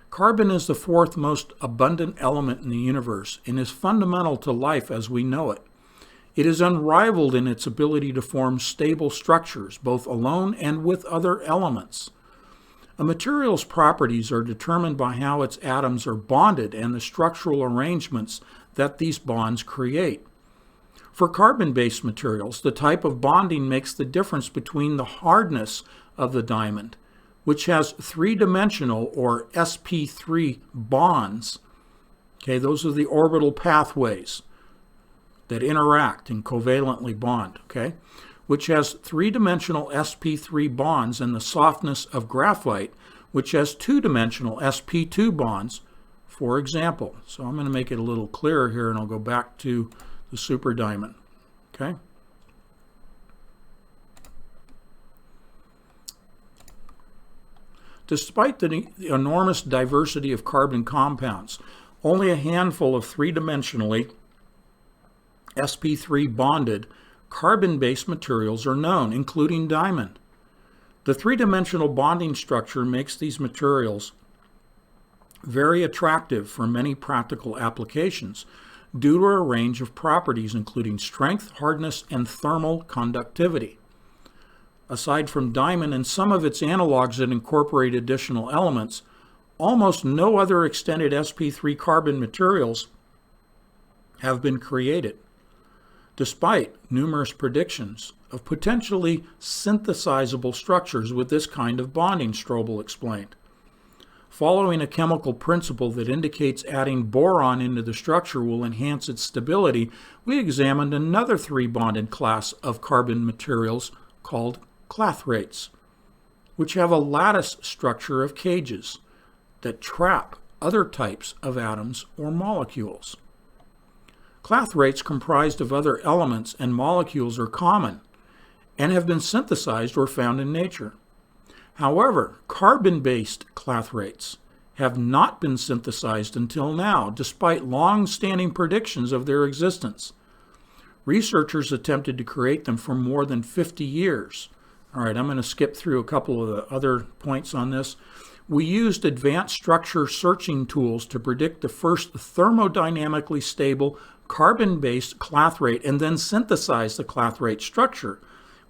Carbon is the fourth most abundant element in the universe and is fundamental to life as we know it. It is unrivaled in its ability to form stable structures, both alone and with other elements. A material's properties are determined by how its atoms are bonded and the structural arrangements that these bonds create. For carbon-based materials, the type of bonding makes the difference between the hardness of the diamond, which has three-dimensional or sp3 bonds. Okay, those are the orbital pathways that interact and covalently bond, okay, which has three-dimensional sp3 bonds, and the softness of graphite, which has two-dimensional sp2 bonds, for example. So I'm going to make it a little clearer here, and I'll go back to the superdiamond, okay? Despite the enormous diversity of carbon compounds, only a handful of three-dimensionally sp3 bonded carbon-based materials are known, including diamond. The three-dimensional bonding structure makes these materials very attractive for many practical applications due to a range of properties including strength, hardness, and thermal conductivity. Aside from diamond and some of its analogs that incorporate additional elements, almost no other extended sp3 carbon materials have been created, despite numerous predictions of potentially synthesizable structures with this kind of bonding, Strobel explained. Following a chemical principle that indicates adding boron into the structure will enhance its stability, we examined another three-bonded class of carbon materials called clathrates, which have a lattice structure of cages that trap other types of atoms or molecules. Clathrates comprised of other elements and molecules are common and have been synthesized or found in nature. However, carbon-based clathrates have not been synthesized until now, despite long-standing predictions of their existence. Researchers attempted to create them for more than 50 years. All right, I'm going to skip through a couple of the other points on this. We used advanced structure searching tools to predict the first thermodynamically stable carbon-based clathrate and then synthesize the clathrate structure,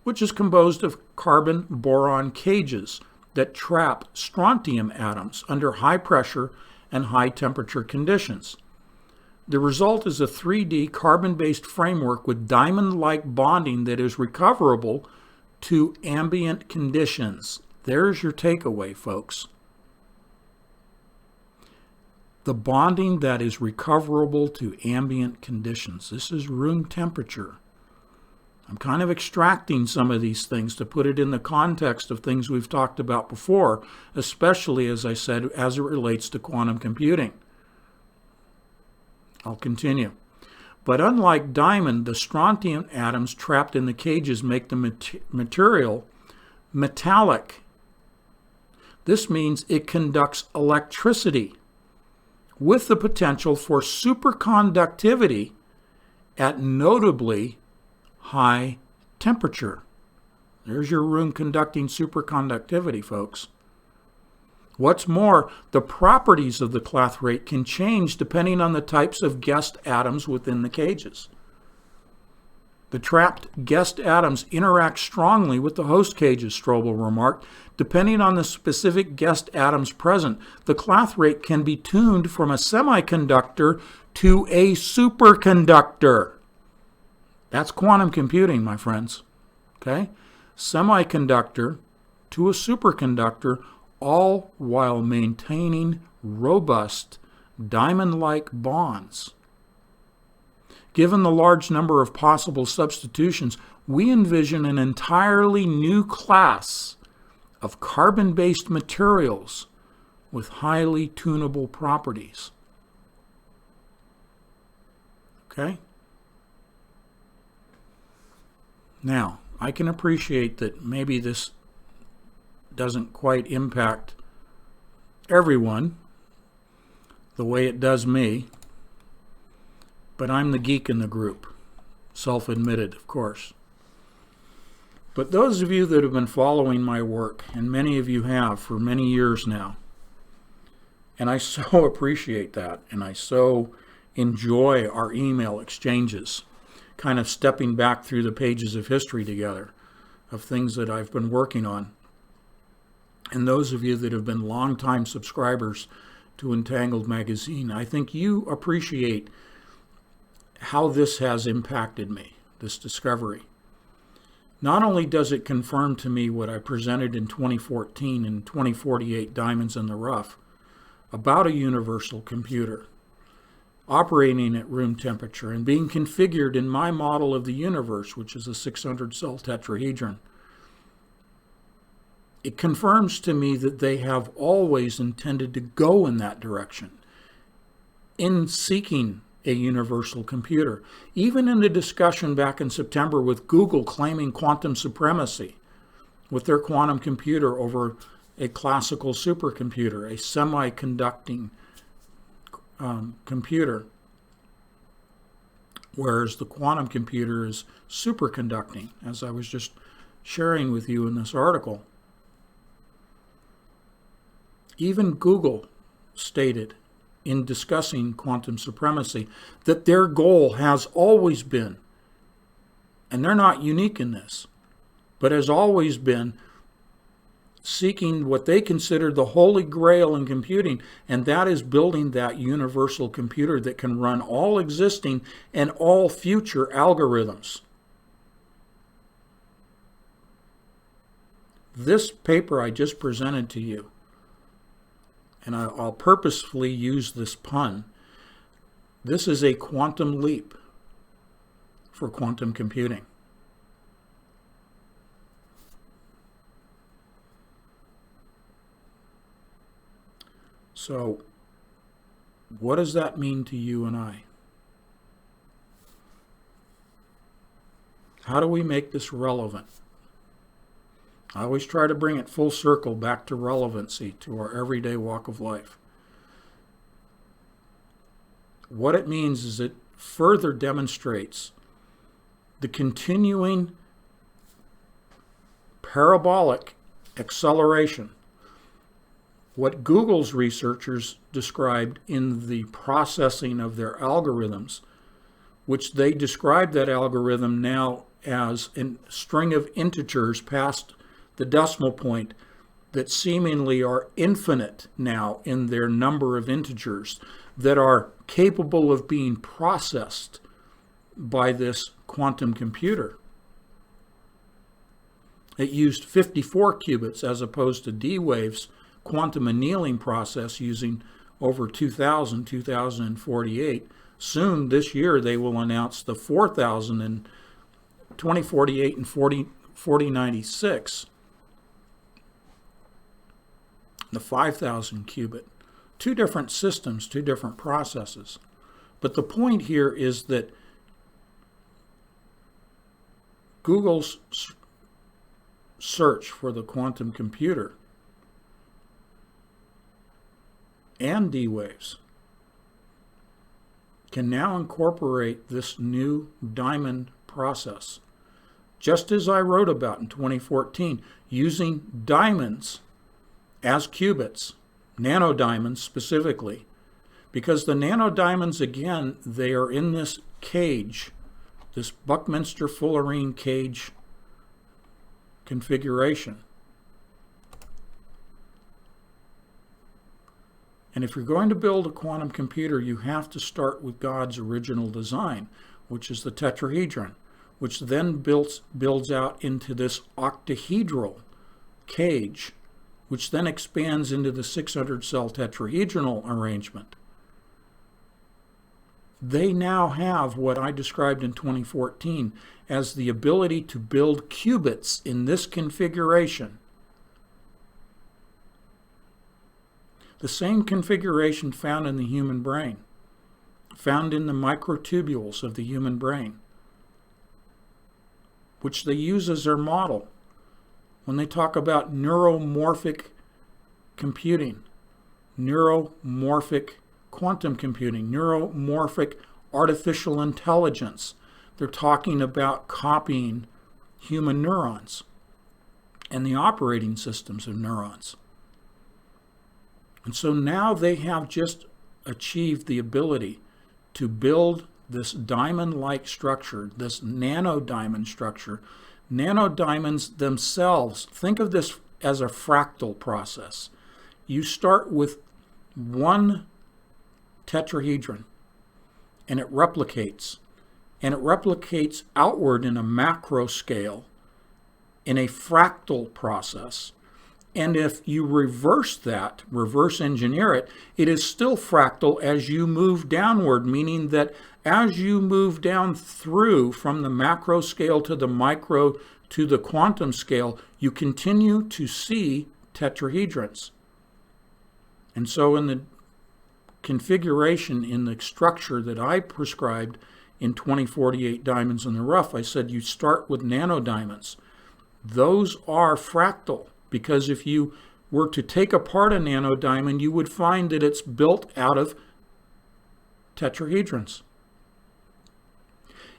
which is composed of carbon-boron cages that trap strontium atoms under high pressure and high temperature conditions. The result is a 3D carbon-based framework with diamond-like bonding that is recoverable to ambient conditions. There's your takeaway, folks. The bonding that is recoverable to ambient conditions. This is room temperature. I'm kind of extracting some of these things to put it in the context of things we've talked about before, especially, as I said, as it relates to quantum computing. I'll continue. But unlike diamond, the strontium atoms trapped in the cages make the material metallic. This means it conducts electricity with the potential for superconductivity at notably high temperature. There's your room conducting superconductivity, folks. What's more, the properties of the clathrate can change depending on the types of guest atoms within the cages. The trapped guest atoms interact strongly with the host cages, Strobel remarked. Depending on the specific guest atoms present, the clathrate can be tuned from a semiconductor to a superconductor. That's quantum computing, my friends. Okay? Semiconductor to a superconductor, all while maintaining robust diamond-like bonds. Given the large number of possible substitutions, we envision an entirely new class of carbon-based materials with highly tunable properties. Okay? Now, I can appreciate that maybe this doesn't quite impact everyone the way it does me, but I'm the geek in the group, self-admitted, of course. But those of you that have been following my work, and many of you have for many years now, and I so appreciate that, and I so enjoy our email exchanges, kind of stepping back through the pages of history together, of things that I've been working on. And those of you that have been longtime subscribers to Entangled Magazine, I think you appreciate how this has impacted me, this discovery. Not only does it confirm to me what I presented in 2014 in 2048 Diamonds in the Rough about a universal computer operating at room temperature and being configured in my model of the universe, which is a 600-cell tetrahedron. It confirms to me that they have always intended to go in that direction in seeking a universal computer. Even in the discussion back in September with Google claiming quantum supremacy with their quantum computer over a classical supercomputer, a semiconducting computer, whereas the quantum computer is superconducting, as I was just sharing with you in this article. Even Google stated in discussing quantum supremacy that their goal has always been, and they're not unique in this, but has always been seeking what they consider the holy grail in computing, and that is building that universal computer that can run all existing and all future algorithms. This paper I just presented to you, and I'll purposefully use this pun, this is a quantum leap for quantum computing. So, what does that mean to you and I? How do we make this relevant? I always try to bring it full circle back to relevancy, to our everyday walk of life. What it means is it further demonstrates the continuing parabolic acceleration, what Google's researchers described in the processing of their algorithms, which they describe that algorithm now as a string of integers past the decimal point that seemingly are infinite now in their number of integers that are capable of being processed by this quantum computer. It used 54 qubits as opposed to D-Wave's quantum annealing process using over 2048. Soon this year they will announce the 4000 and 2048 and 4096. The 5000 qubit. Two different systems, two different processes. But the point here is that Google's search for the quantum computer and D-Waves can now incorporate this new diamond process, just as I wrote about in 2014, using diamonds as qubits, nanodiamonds specifically, because the nanodiamonds, again, they are in this cage, this Buckminster-Fullerene cage configuration. And if you're going to build a quantum computer, you have to start with God's original design, which is the tetrahedron, which then builds out into this octahedral cage, which then expands into the 600-cell tetrahedral arrangement. They now have what I described in 2014 as the ability to build qubits in this configuration. The same configuration found in the human brain, found in the microtubules of the human brain, which they use as their model when they talk about neuromorphic computing, neuromorphic quantum computing, neuromorphic artificial intelligence. They're talking about copying human neurons and the operating systems of neurons. And so now they have just achieved the ability to build this diamond-like structure, this nanodiamond structure. Nanodiamonds themselves, think of this as a fractal process. You start with one tetrahedron, and it replicates outward in a macro scale in a fractal process. And if you reverse engineer it, it is still fractal as you move downward, meaning that as you move down through from the macro scale to the micro to the quantum scale, you continue to see tetrahedrons. And so in the configuration, in the structure that I prescribed in 2048 Diamonds in the Rough, I said you start with nanodiamonds. Those are fractal, because if you were to take apart a nanodiamond, you would find that it's built out of tetrahedrons.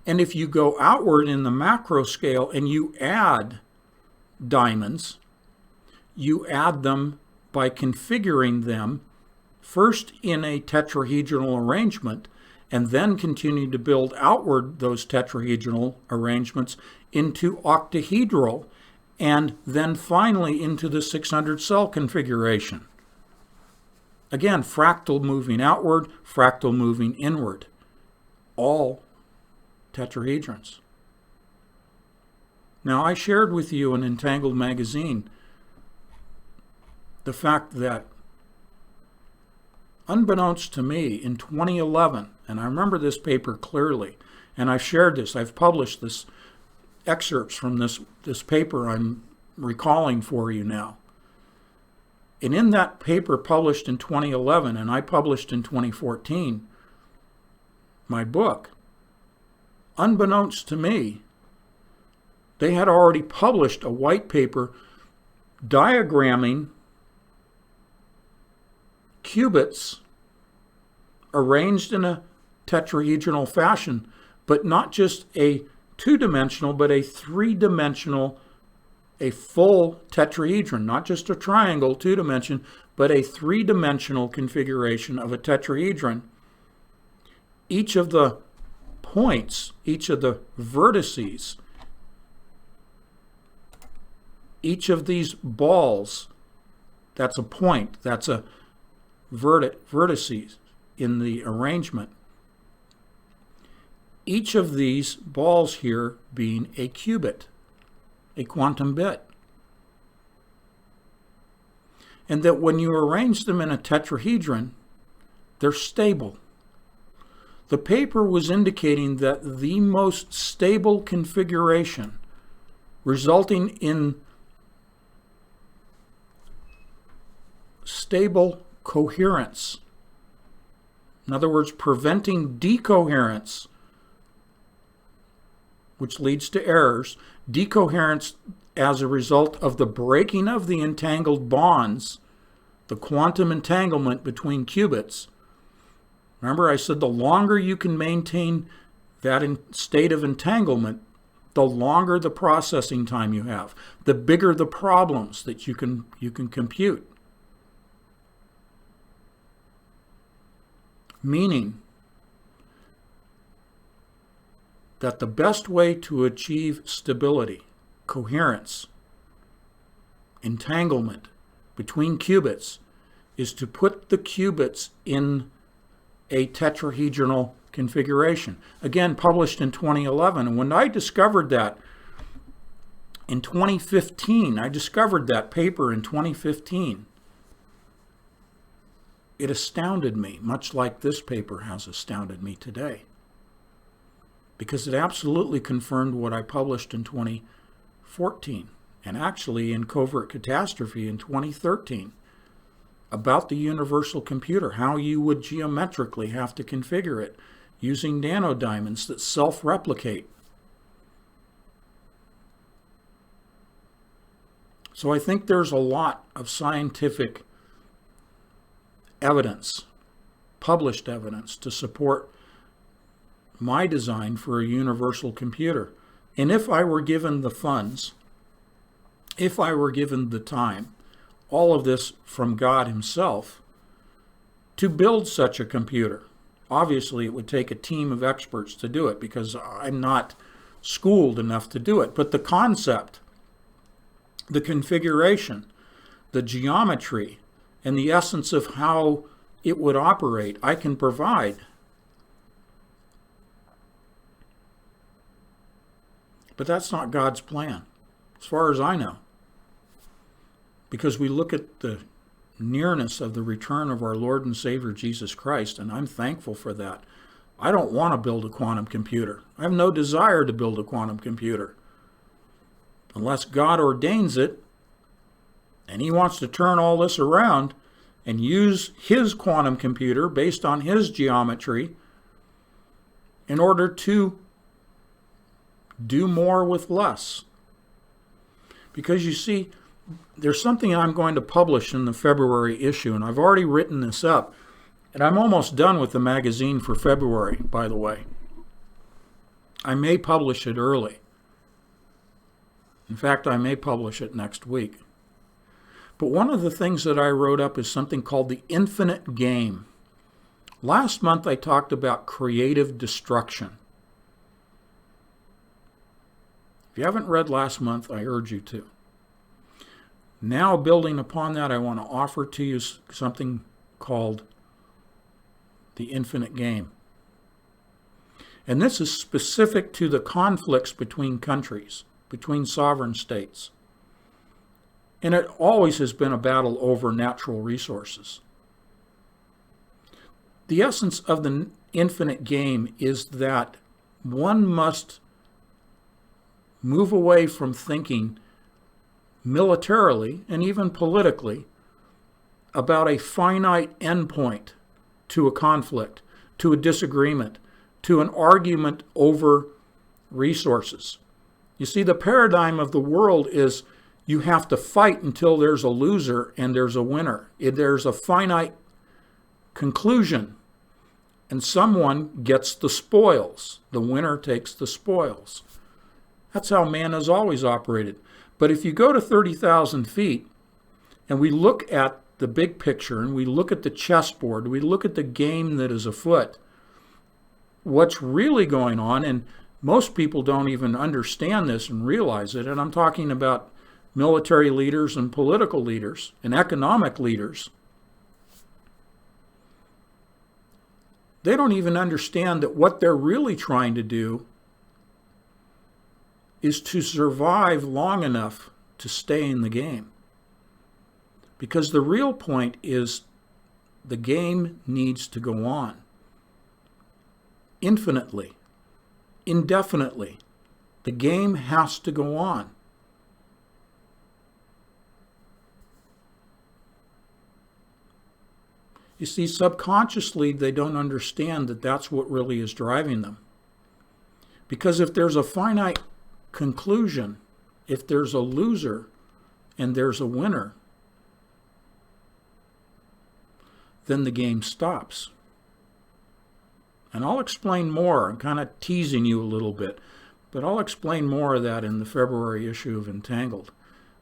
And if you go outward in the macro scale and you add diamonds, you add them by configuring them first in a tetrahedral arrangement and then continue to build outward those tetrahedral arrangements into octahedral and then finally into the 600-cell configuration. Again, fractal moving outward, fractal moving inward. All tetrahedrons. Now, I shared with you in Entangled magazine the fact that unbeknownst to me in 2011, and I remember this paper clearly, and I've shared this, I've published this excerpts from this paper I'm recalling for you now. And in that paper published in 2011, and I published in 2014, my book, unbeknownst to me, They had already published a white paper diagramming qubits arranged in a tetrahedral fashion, but not just a two-dimensional, but a three-dimensional, a full tetrahedron, not just a triangle, two-dimension, but a three-dimensional configuration of a tetrahedron. Each of the points, each of the vertices, each of these balls, that's a point, that's a vertices in the arrangement. Each of these balls here being a qubit, a quantum bit. And that when you arrange them in a tetrahedron, they're stable. The paper was indicating that the most stable configuration, resulting in stable coherence, in other words, preventing decoherence, which leads to errors, decoherence as a result of the breaking of the entangled bonds, the quantum entanglement between qubits. Remember, I said the longer you can maintain that state of entanglement, the longer the processing time you have, the bigger the problems that you can compute. Meaning that the best way to achieve stability, coherence, entanglement between qubits is to put the qubits in a tetrahedral configuration. Again, published in 2011. And when I discovered that in 2015, I discovered that paper in 2015, it astounded me, much like this paper has astounded me today, because it absolutely confirmed what I published in 2014, and actually in Covert Catastrophe in 2013, about the universal computer, how you would geometrically have to configure it using nanodiamonds that self-replicate. So I think there's a lot of scientific evidence, published evidence, to support my design for a universal computer. And if I were given the funds, if I were given the time, all of this from God himself, to build such a computer. Obviously, it would take a team of experts to do it because I'm not schooled enough to do it. But the concept, the configuration, the geometry, and the essence of how it would operate, I can provide. But that's not God's plan, as far as I know. Because we look at the nearness of the return of our Lord and Savior Jesus Christ, and I'm thankful for that. I don't want to build a quantum computer. I have no desire to build a quantum computer. Unless God ordains it, and he wants to turn all this around and use his quantum computer based on his geometry in order to do more with less. Because you see, there's something I'm going to publish in the February issue, and I've already written this up, and I'm almost done with the magazine for February, by the way. I may publish it early. In fact, I may publish it next week. But one of the things that I wrote up is something called the infinite game. Last month I talked about creative destruction. If you haven't read last month, I urge you to. Now, building upon that, I want to offer to you something called the infinite game. And this is specific to the conflicts between countries, between sovereign states. And it always has been a battle over natural resources. The essence of the infinite game is that one must move away from thinking militarily and even politically about a finite endpoint to a conflict, to a disagreement, to an argument over resources. You see, the paradigm of the world is you have to fight until there's a loser and there's a winner. There's a finite conclusion, and someone gets the spoils. The winner takes the spoils. That's how man has always operated. But if you go to 30,000 feet and we look at the big picture and we look at the chessboard, we look at the game that is afoot, what's really going on, and most people don't even understand this and realize it, and I'm talking about military leaders and political leaders and economic leaders, they don't even understand that what they're really trying to do is to survive long enough to stay in the game. Because the real point is the game needs to go on infinitely, indefinitely. The game has to go on. You see, subconsciously, they don't understand that that's what really is driving them. Because if there's a finite conclusion, if there's a loser and there's a winner, then the game stops. And I'll explain more. I'm kind of teasing you a little bit, but I'll explain more of that in the February issue of Entangled.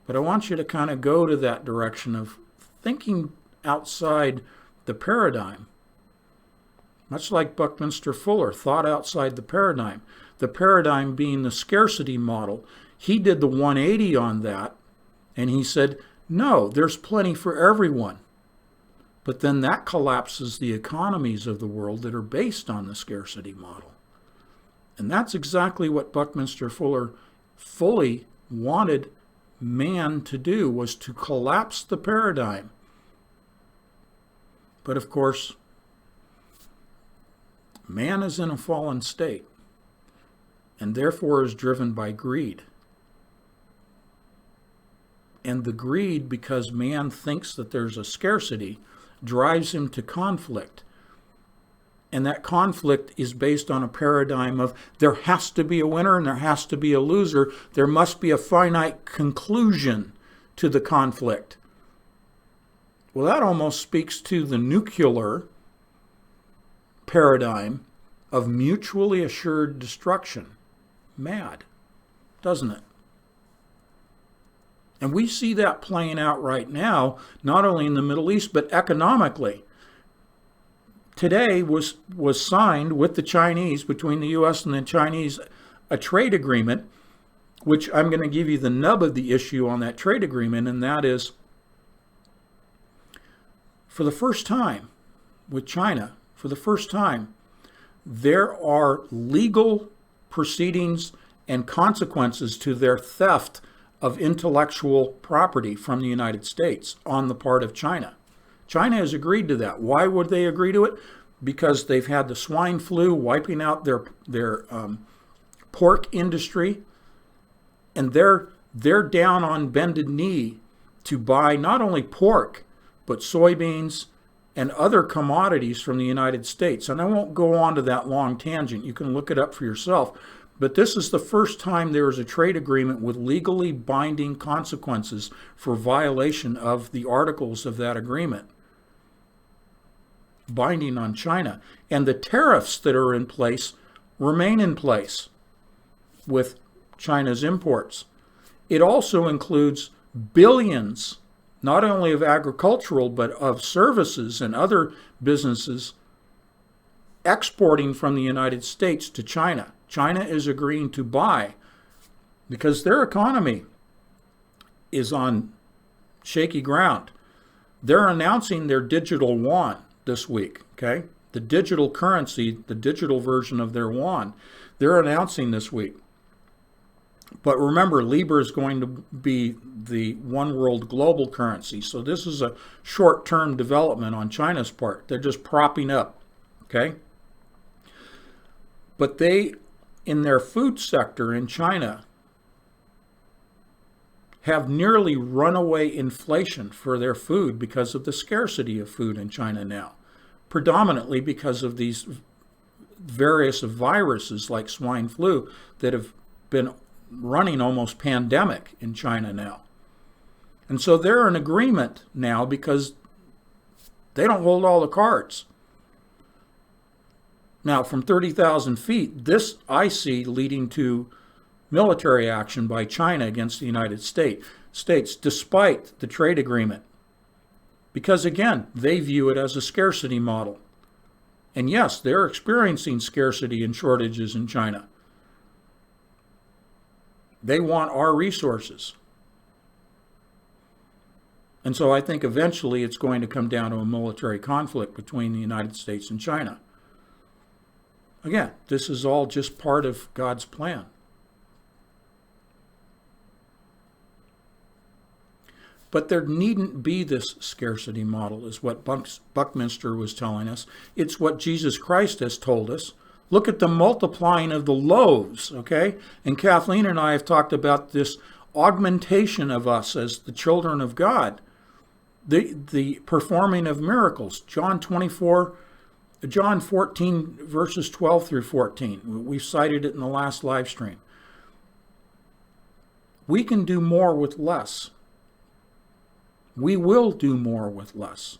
But I want you to kind of go to that direction of thinking outside the paradigm. Much like Buckminster Fuller thought outside the paradigm being the scarcity model. He did the 180 on that, and he said, no, there's plenty for everyone. But then that collapses the economies of the world that are based on the scarcity model. And that's exactly what Buckminster Fuller fully wanted man to do, was to collapse the paradigm. But of course, man is in a fallen state and therefore is driven by greed. And the greed, because man thinks that there's a scarcity, drives him to conflict. And that conflict is based on a paradigm of there has to be a winner and there has to be a loser. There must be a finite conclusion to the conflict. Well, that almost speaks to the nuclear paradigm of mutually assured destruction. Mad, doesn't it? And we see that playing out right now, not only in the Middle East, but economically. Today was signed with the Chinese, between the U.S. and the Chinese, a trade agreement, which I'm going to give you the nub of the issue on that trade agreement, and that is, for the first time with China, for the first time, there are legal proceedings and consequences to their theft of intellectual property from the United States on the part of China. China has agreed to that. Why would they agree to it? Because they've had the swine flu wiping out their pork industry, and they're down on bended knee to buy not only pork, but soybeans and other commodities from the United States. And I won't go on to that long tangent. You can look it up for yourself. But this is the first time there is a trade agreement with legally binding consequences for violation of the articles of that agreement, binding on China. And the tariffs that are in place remain in place with China's imports. It also includes billions, not only of agricultural, but of services and other businesses exporting from the United States to China. China is agreeing to buy because their economy is on shaky ground. They're announcing their digital yuan this week, okay? The digital currency, the digital version of their yuan, they're announcing this week. But remember, Libra is going to be the one world global currency. So this is a short-term development on China's part. They're just propping up, okay? But they, in their food sector in China, have nearly runaway inflation for their food because of the scarcity of food in China now, predominantly because of these various viruses like swine flu that have been running almost pandemic in China now. And so they're in agreement now because they don't hold all the cards. Now, from 30,000 feet, this I see leading to military action by China against the United States, despite the trade agreement. Because again, they view it as a scarcity model. And yes, they're experiencing scarcity and shortages in China. They want our resources. And so I think eventually it's going to come down to a military conflict between the United States and China. Again, this is all just part of God's plan. But there needn't be this scarcity model, is what Buckminster was telling us. It's what Jesus Christ has told us. Look at the multiplying of the loaves, okay? And Kathleen and I have talked about this augmentation of us as the children of God, the performing of miracles. John 14, verses 12 through 14. We've cited it in the last live stream. We can do more with less. We will do more with less.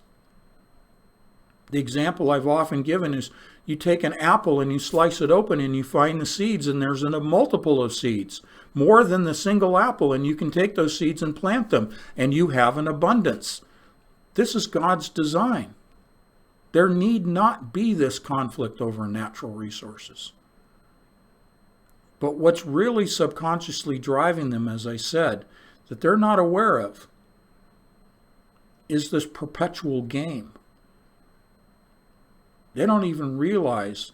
The example I've often given is you take an apple and you slice it open and you find the seeds, and there's a multiple of seeds, more than the single apple, and you can take those seeds and plant them, and you have an abundance. This is God's design. There need not be this conflict over natural resources. But what's really subconsciously driving them, as I said, that they're not aware of, is this perpetual game. They don't even realize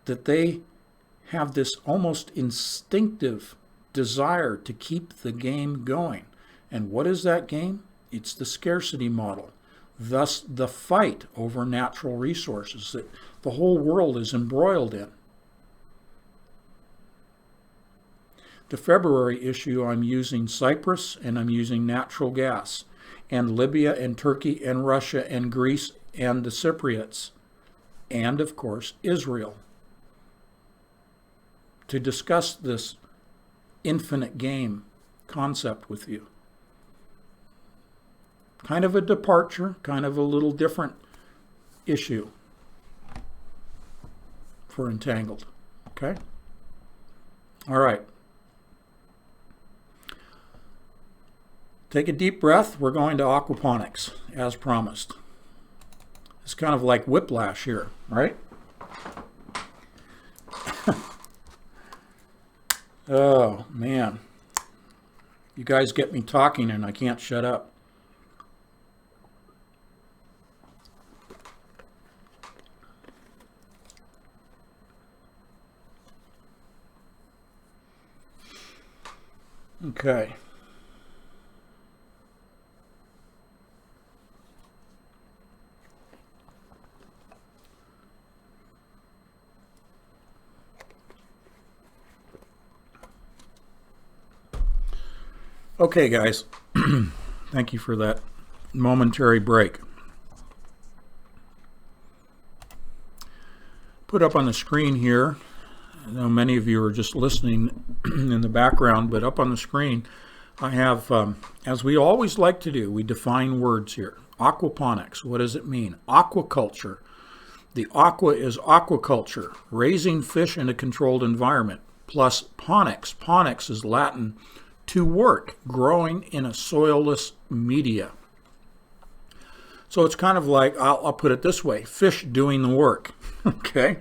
that they have this almost instinctive desire to keep the game going. And what is that game? It's the scarcity model. Thus, the fight over natural resources that the whole world is embroiled in. The February issue, I'm using Cyprus and I'm using natural gas, and Libya and Turkey and Russia and Greece and the Cypriots, and of course Israel, to discuss this infinite game concept with you. Kind of a departure, kind of a little different issue for Entangled. Okay? All right. Take a deep breath. We're going to aquaponics, as promised. It's kind of like whiplash here, right? Oh, man. You guys get me talking and I can't shut up. Okay. Okay, guys. Thank you for that momentary break. Put up on the screen here, I know many of you are just listening in the background, but up on the screen I have, as we always like to do, we define words here. Aquaponics, what does it mean? Aquaculture. The aqua is aquaculture, raising fish in a controlled environment, plus ponics. Ponics is Latin, to work, growing in a soilless media. So it's kind of like, I'll put it this way, fish doing the work, okay?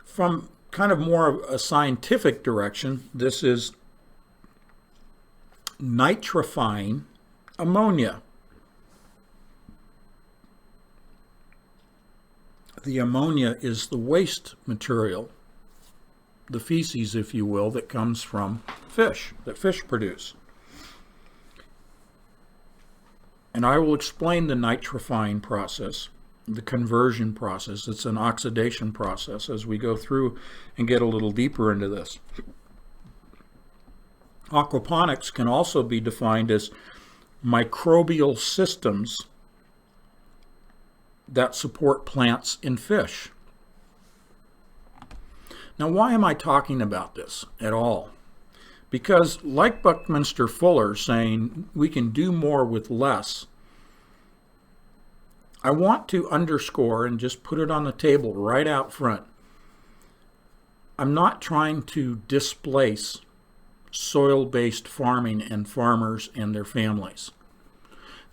From kind of more of a scientific direction, this is nitrifying ammonia. The ammonia is the waste material, the feces, if you will, that comes from fish, that fish produce. And I will explain the nitrifying process, the conversion process. It's an oxidation process as we go through and get a little deeper into this. Aquaponics can also be defined as microbial systems that support plants and fish. Now, why am I talking about this at all? Because like Buckminster Fuller saying we can do more with less, I want to underscore and just put it on the table right out front. I'm not trying to displace soil-based farming and farmers and their families.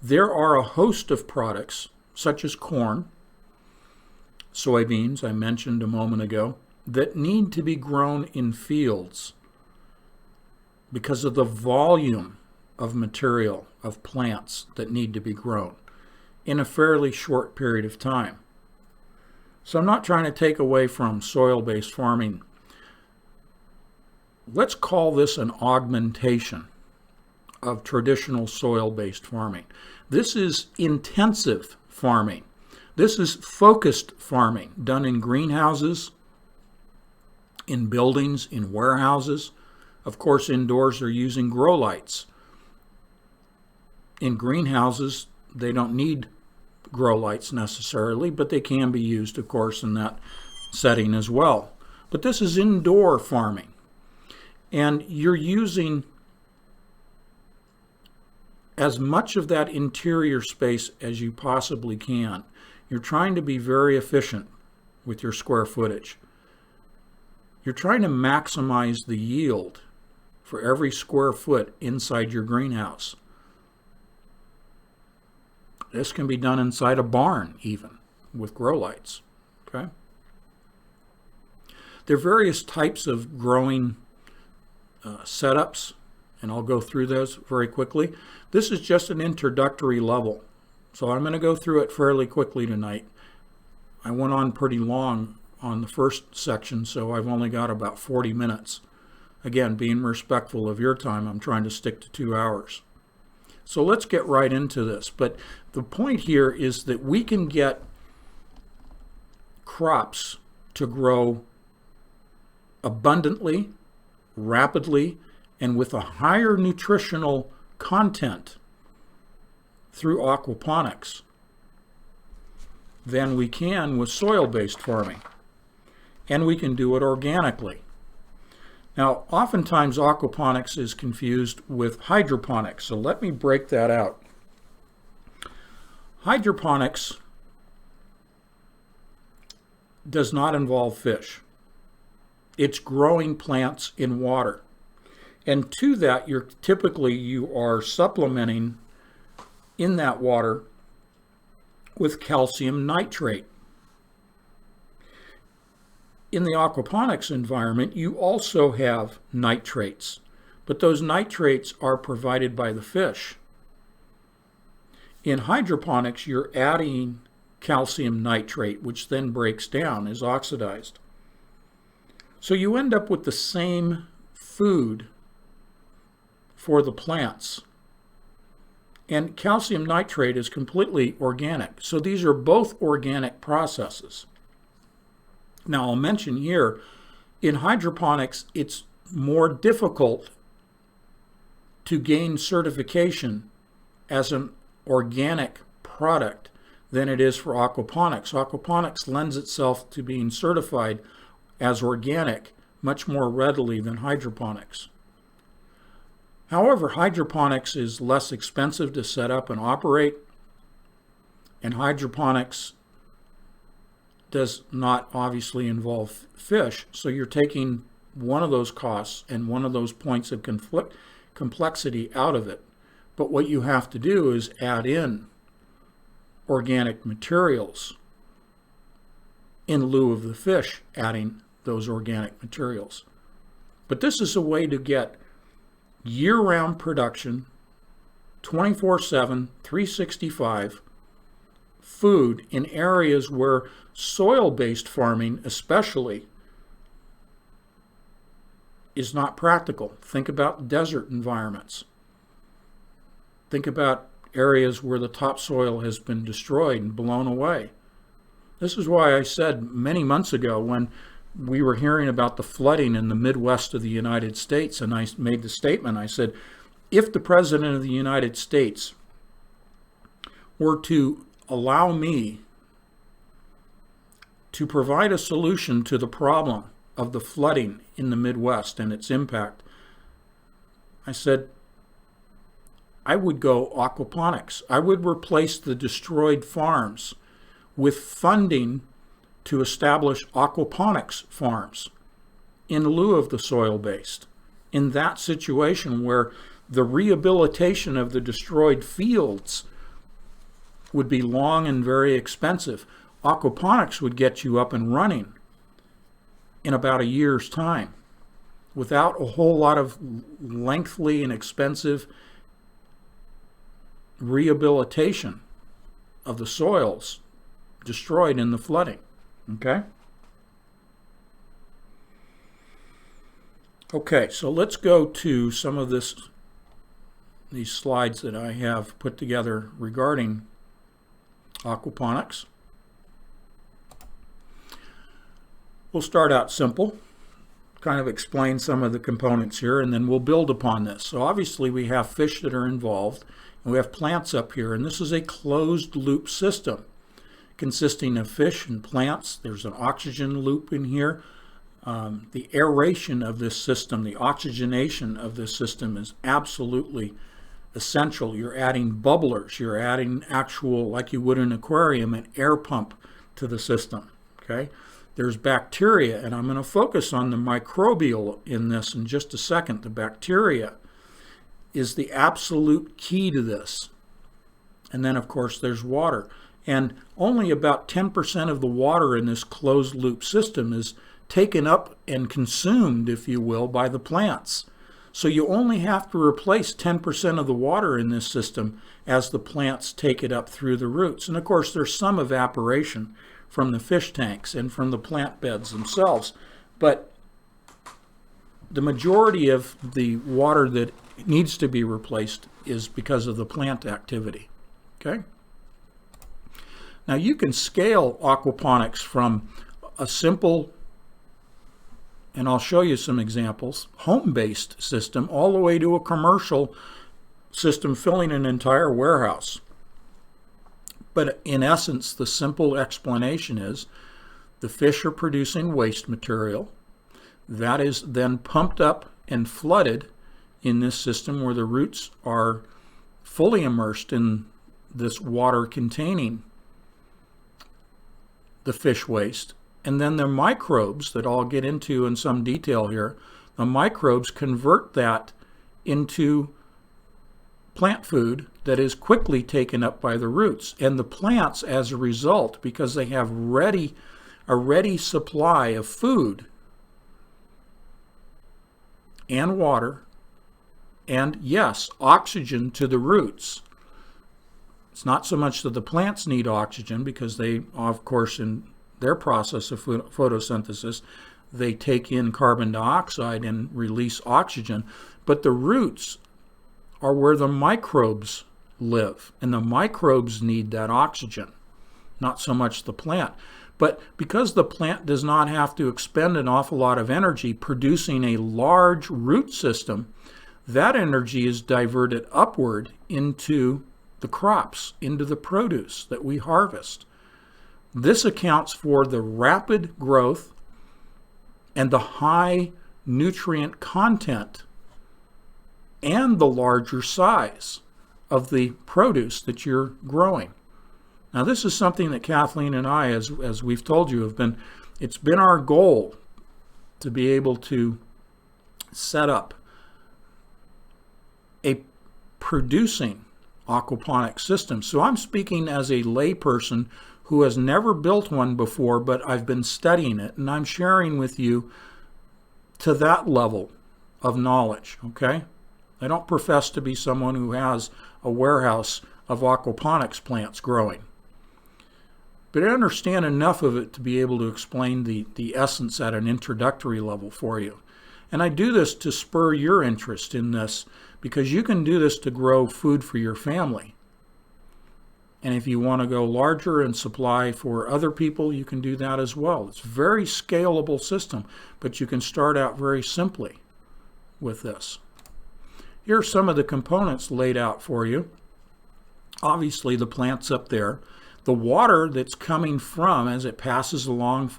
There are a host of products, such as corn, soybeans, I mentioned a moment ago, that need to be grown in fields because of the volume of material, of plants that need to be grown in a fairly short period of time. So I'm not trying to take away from soil-based farming. Let's call this an augmentation of traditional soil-based farming. This is intensive farming. This is focused farming done in greenhouses, in buildings, in warehouses. Of course, indoors they're using grow lights. In greenhouses, they don't need grow lights necessarily, but they can be used, of course, in that setting as well. But this is indoor farming. And you're using as much of that interior space as you possibly can. You're trying to be very efficient with your square footage. You're trying to maximize the yield for every square foot inside your greenhouse. This can be done inside a barn even with grow lights. Okay? There are various types of growing setups, and I'll go through those very quickly. This is just an introductory level, so I'm going to go through it fairly quickly tonight. I went on pretty long on the first section, so I've only got about 40 minutes. Again, being respectful of your time, I'm trying to stick to 2 hours. So let's get right into this. But the point here is that we can get crops to grow abundantly, rapidly, and with a higher nutritional content through aquaponics than we can with soil-based farming. And we can do it organically. Now, oftentimes aquaponics is confused with hydroponics, so let me break that out. Hydroponics does not involve fish. It's growing plants in water. And to that, you are supplementing in that water with calcium nitrate. In the aquaponics environment, you also have nitrates, but those nitrates are provided by the fish. In hydroponics, you're adding calcium nitrate, which then breaks down, is oxidized. So you end up with the same food for the plants. And calcium nitrate is completely organic. So these are both organic processes. Now, I'll mention here, in hydroponics, it's more difficult to gain certification as an organic product than it is for aquaponics. Aquaponics lends itself to being certified as organic much more readily than hydroponics. However, hydroponics is less expensive to set up and operate, and hydroponics does not obviously involve fish, so you're taking one of those costs and one of those points of complexity out of it. But what you have to do is add in organic materials in lieu of the fish adding those organic materials. But this is a way to get year-round production, 24/7, 365 food in areas where soil-based farming especially is not practical. Think about desert environments. Think about areas where the topsoil has been destroyed and blown away. This is why I said many months ago when we were hearing about the flooding in the Midwest of the United States, and I made the statement, I said, if the President of the United States were to allow me to provide a solution to the problem of the flooding in the Midwest and its impact, I said, I would go aquaponics. I would replace the destroyed farms with funding to establish aquaponics farms in lieu of the soil-based. In that situation where the rehabilitation of the destroyed fields would be long and very expensive, aquaponics would get you up and running in about a year's time without a whole lot of lengthy and expensive rehabilitation of the soils destroyed in the flooding. Okay? Okay, so let's go to some of these slides that I have put together regarding aquaponics. We'll start out simple, kind of explain some of the components here, and then we'll build upon this. So obviously we have fish that are involved, and we have plants up here, and this is a closed loop system consisting of fish and plants. There's an oxygen loop in here. The aeration of this system, the oxygenation of this system is absolutely essential. You're adding bubblers, you're adding actual, like you would in an aquarium, an air pump to the system. Okay? There's bacteria, and I'm going to focus on the microbial in this in just a second. The bacteria is the absolute key to this. And then, of course, there's water. And only about 10% of the water in this closed loop system is taken up and consumed, if you will, by the plants. So you only have to replace 10% of the water in this system as the plants take it up through the roots. And of course, there's some evaporation from the fish tanks and from the plant beds themselves. But the majority of the water that needs to be replaced is because of the plant activity. Okay? Now you can scale aquaponics from a simple, and I'll show you some examples, home-based system all the way to a commercial system filling an entire warehouse. But in essence, the simple explanation is the fish are producing waste material that is then pumped up and flooded in this system where the roots are fully immersed in this water containing the fish waste. And then the microbes that I'll get into in some detail here, the microbes convert that into plant food that is quickly taken up by the roots. And the plants, as a result, because they have a ready supply of food and water and, yes, oxygen to the roots. It's not so much that the plants need oxygen because they, of course, in their process of photosynthesis, they take in carbon dioxide and release oxygen, but the roots are where the microbes live, and the microbes need that oxygen, not so much the plant. But because the plant does not have to expend an awful lot of energy producing a large root system, that energy is diverted upward into the crops, into the produce that we harvest. This accounts for the rapid growth and the high nutrient content and the larger size of the produce that you're growing. Now, this is something that Kathleen and I, as we've told you, it's been our goal to be able to set up a producing aquaponic system. So I'm speaking as a layperson who has never built one before, but I've been studying it, and I'm sharing with you to that level of knowledge, okay? I don't profess to be someone who has a warehouse of aquaponics plants growing. But I understand enough of it to be able to explain the essence at an introductory level for you. And I do this to spur your interest in this because you can do this to grow food for your family. And if you want to go larger and supply for other people, you can do that as well. It's a very scalable system, but you can start out very simply with this. Here are some of the components laid out for you. Obviously, the plant's up there. The water that's coming from as it passes along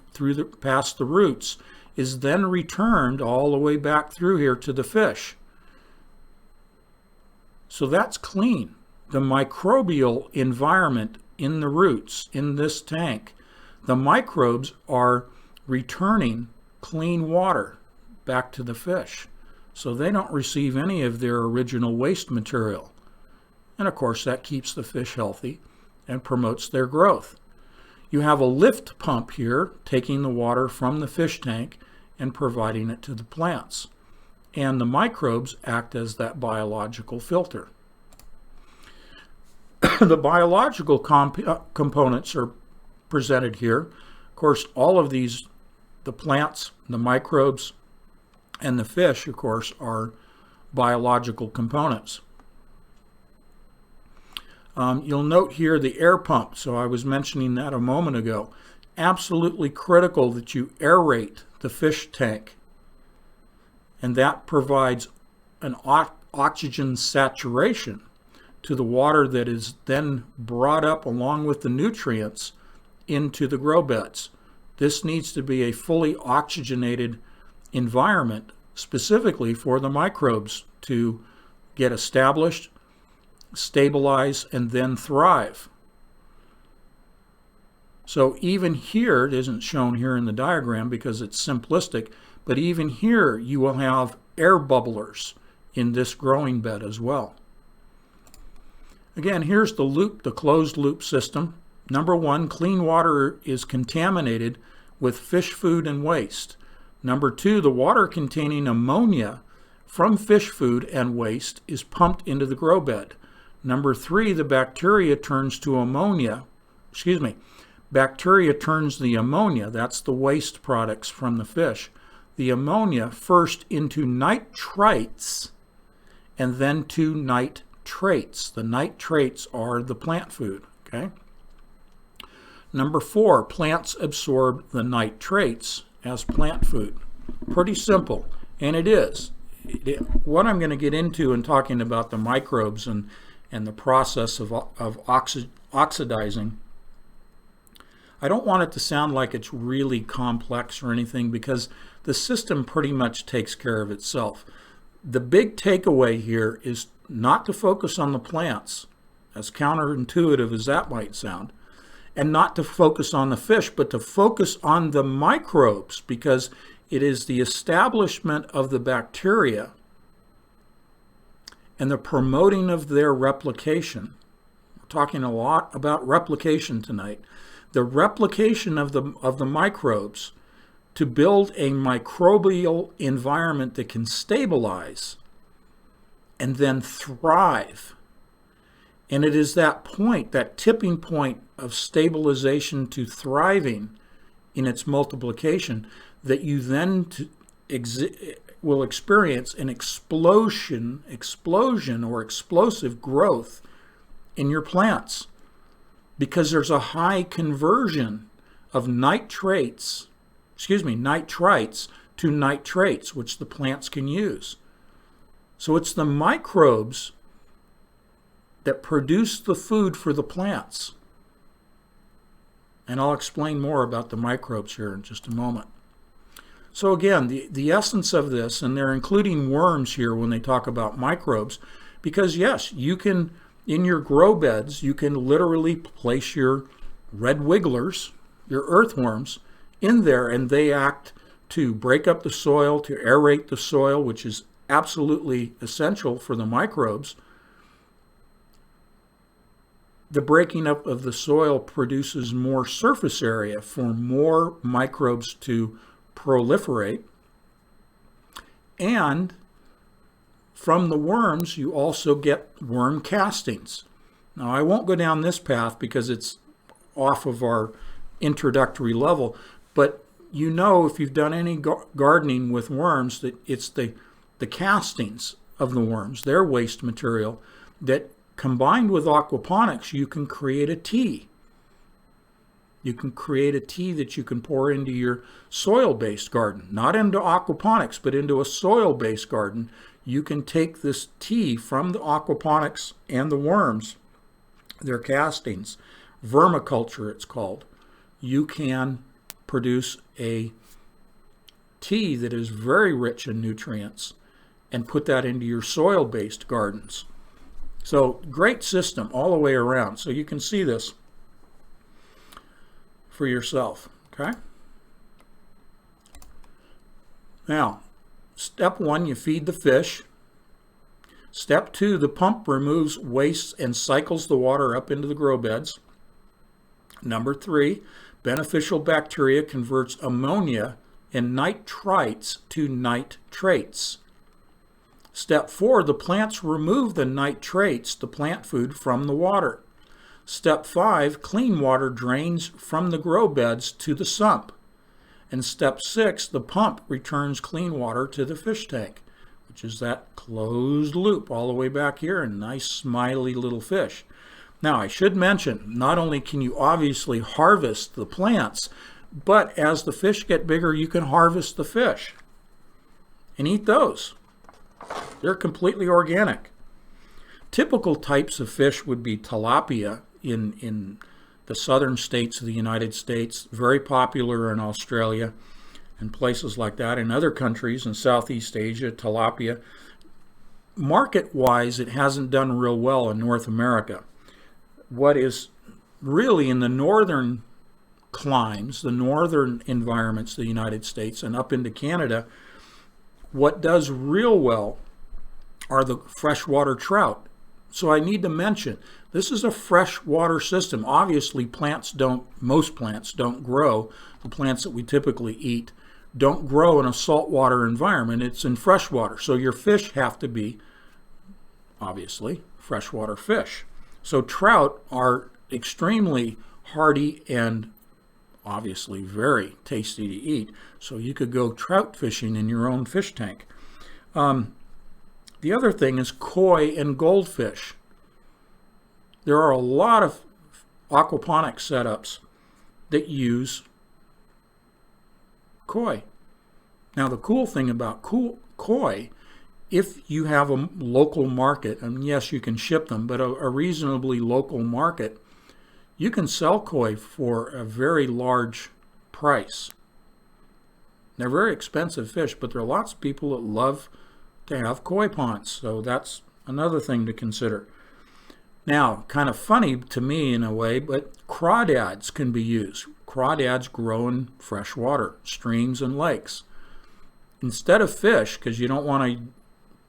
past the roots is then returned all the way back through here to the fish. So that's clean. The microbial environment in the roots in this tank, the microbes are returning clean water back to the fish. So they don't receive any of their original waste material. And of course that keeps the fish healthy and promotes their growth. You have a lift pump here taking the water from the fish tank and providing it to the plants. And the microbes act as that biological filter. The biological components are presented here. Of course, all of these, the plants, the microbes, and the fish, of course, are biological components. You'll note here the air pump. So I was mentioning that a moment ago. Absolutely critical that you aerate the fish tank. And that provides an oxygen saturation to the water that is then brought up along with the nutrients into the grow beds. This needs to be a fully oxygenated environment specifically for the microbes to get established, stabilize, and then thrive. So even here, it isn't shown here in the diagram because it's simplistic, but even here you will have air bubblers in this growing bed as well. Again, here's the loop, the closed loop system. Number one, clean water is contaminated with fish food and waste. Number two, the water containing ammonia from fish food and waste is pumped into the grow bed. Number three, the bacteria turns the ammonia, that's the waste products from the fish, the ammonia first into nitrites and then to nitrates. The nitrates are the plant food, okay? Number four, plants absorb the nitrates as plant food. Pretty simple, and it is. What I'm going to get into in talking about the microbes and the process of oxidizing, I don't want it to sound like it's really complex or anything because the system pretty much takes care of itself. The big takeaway here is not to focus on the plants, as counterintuitive as that might sound, and not to focus on the fish, but to focus on the microbes, because it is the establishment of the bacteria and the promoting of their replication. We're talking a lot about replication tonight. The replication of the microbes to build a microbial environment that can stabilize and then thrive. And it is that point, that tipping point of stabilization to thriving in its multiplication, that you then will experience an explosion or explosive growth in your plants, because there's a high conversion of nitrites to nitrates, which the plants can use. So it's the microbes that produce the food for the plants. And I'll explain more about the microbes here in just a moment. So again, the essence of this, and they're including worms here when they talk about microbes, because yes, you can, in your grow beds, you can literally place your red wigglers, your earthworms, in there, and they act to break up the soil, to aerate the soil, which is absolutely essential for the microbes. The breaking up of the soil produces more surface area for more microbes to proliferate. And from the worms, you also get worm castings. Now, I won't go down this path because it's off of our introductory level, but you know, if you've done any gardening with worms, that it's the castings of the worms, their waste material, that combined with aquaponics, you can create a tea. You can create a tea that you can pour into your soil-based garden, not into aquaponics, but into a soil-based garden. You can take this tea from the aquaponics and the worms, their castings, vermiculture it's called. You can produce a tea that is very rich in nutrients and put that into your soil-based gardens. So great system all the way around. So you can see this for yourself, okay? Now, step 1, you feed the fish. Step 2, the pump removes wastes and cycles the water up into the grow beds. Number 3, beneficial bacteria converts ammonia and nitrites to nitrates. Step 4, the plants remove the nitrates, the plant food, from the water. Step 5, clean water drains from the grow beds to the sump. And step 6, the pump returns clean water to the fish tank, which is that closed loop all the way back here, and nice smiley little fish. Now, I should mention, not only can you obviously harvest the plants, but as the fish get bigger, you can harvest the fish and eat those. They're completely organic. Typical types of fish would be tilapia in the southern states of the United States, very popular in Australia and places like that. In other countries in Southeast Asia, tilapia. Market-wise, it hasn't done real well in North America. What is really in the northern climes, the northern environments of the United States and up into Canada, what does real well are the freshwater trout. So I need to mention, this is a freshwater system. Obviously, most plants don't grow. The plants that we typically eat don't grow in a saltwater environment. It's in freshwater. So your fish have to be, obviously, freshwater fish. So trout are extremely hardy and obviously very tasty to eat. So you could go trout fishing in your own fish tank. The other thing is koi and goldfish. There are a lot of aquaponics setups that use koi. Now the cool thing about koi, if you have a local market, and yes, you can ship them, but a reasonably local market, you can sell koi for a very large price. They're very expensive fish, but there are lots of people that love to have koi ponds, so that's another thing to consider. Now, kind of funny to me in a way, but crawdads can be used. Crawdads grow in fresh water, streams and lakes. Instead of fish, because you don't want to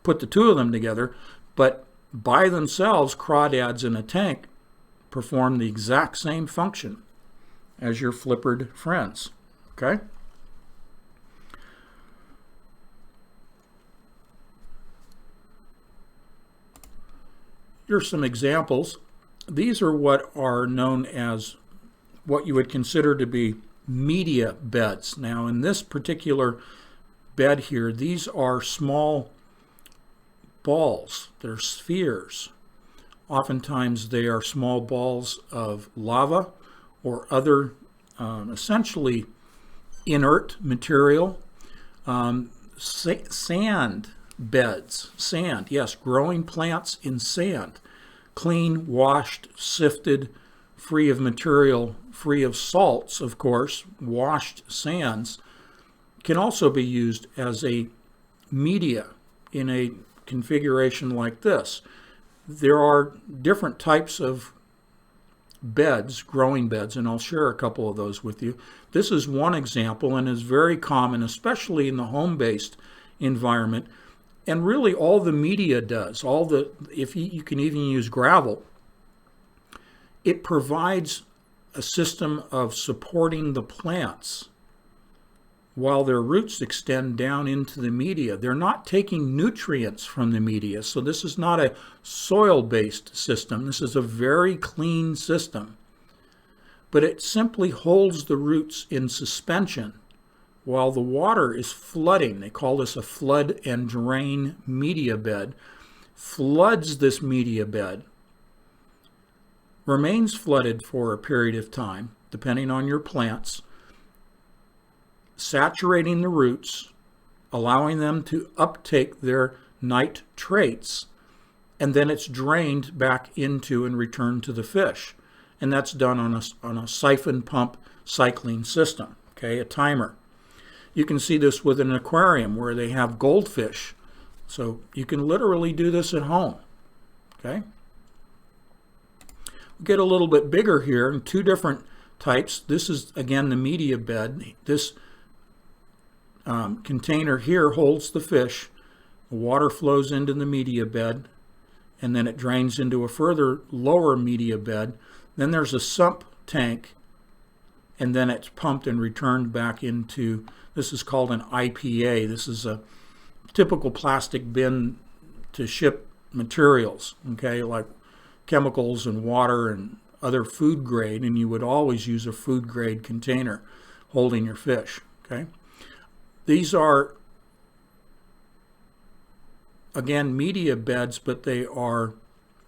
put the two of them together, but by themselves, crawdads in a tank perform the exact same function as your flippered friends, okay? Here's some examples. These are what are known as what you would consider to be media beds. Now, in this particular bed here, these are small balls. They're spheres. Oftentimes, they are small balls of lava or other essentially inert material. Sand beds. Sand, yes, growing plants in sand. Clean, washed, sifted, free of material, free of salts, of course. Washed sands can also be used as a media in a configuration like this. There are different types of beds, growing beds, and I'll share a couple of those with you. This is one example and is very common, especially in the home-based environment. And really all the media does, if you can even use gravel, it provides a system of supporting the plants while their roots extend down into the media. They're not taking nutrients from the media, so this is not a soil-based system. This is a very clean system. But it simply holds the roots in suspension while the water is flooding. They call this a flood and drain media bed. Floods this media bed, remains flooded for a period of time, depending on your plants, saturating the roots, allowing them to uptake their nitrates, and then it's drained back into and returned to the fish. And that's done on a siphon pump cycling system, okay, a timer. You can see this with an aquarium where they have goldfish. So you can literally do this at home. Okay. We'll get a little bit bigger here in two different types. This is, again, the media bed. This container here holds the fish. The water flows into the media bed, and then it drains into a further lower media bed. Then there's a sump tank, and then it's pumped and returned back into, this is called an IPA. This is a typical plastic bin to ship materials, okay, like chemicals and water and other food grade, and you would always use a food grade container holding your fish, okay? These are, again, media beds, but they are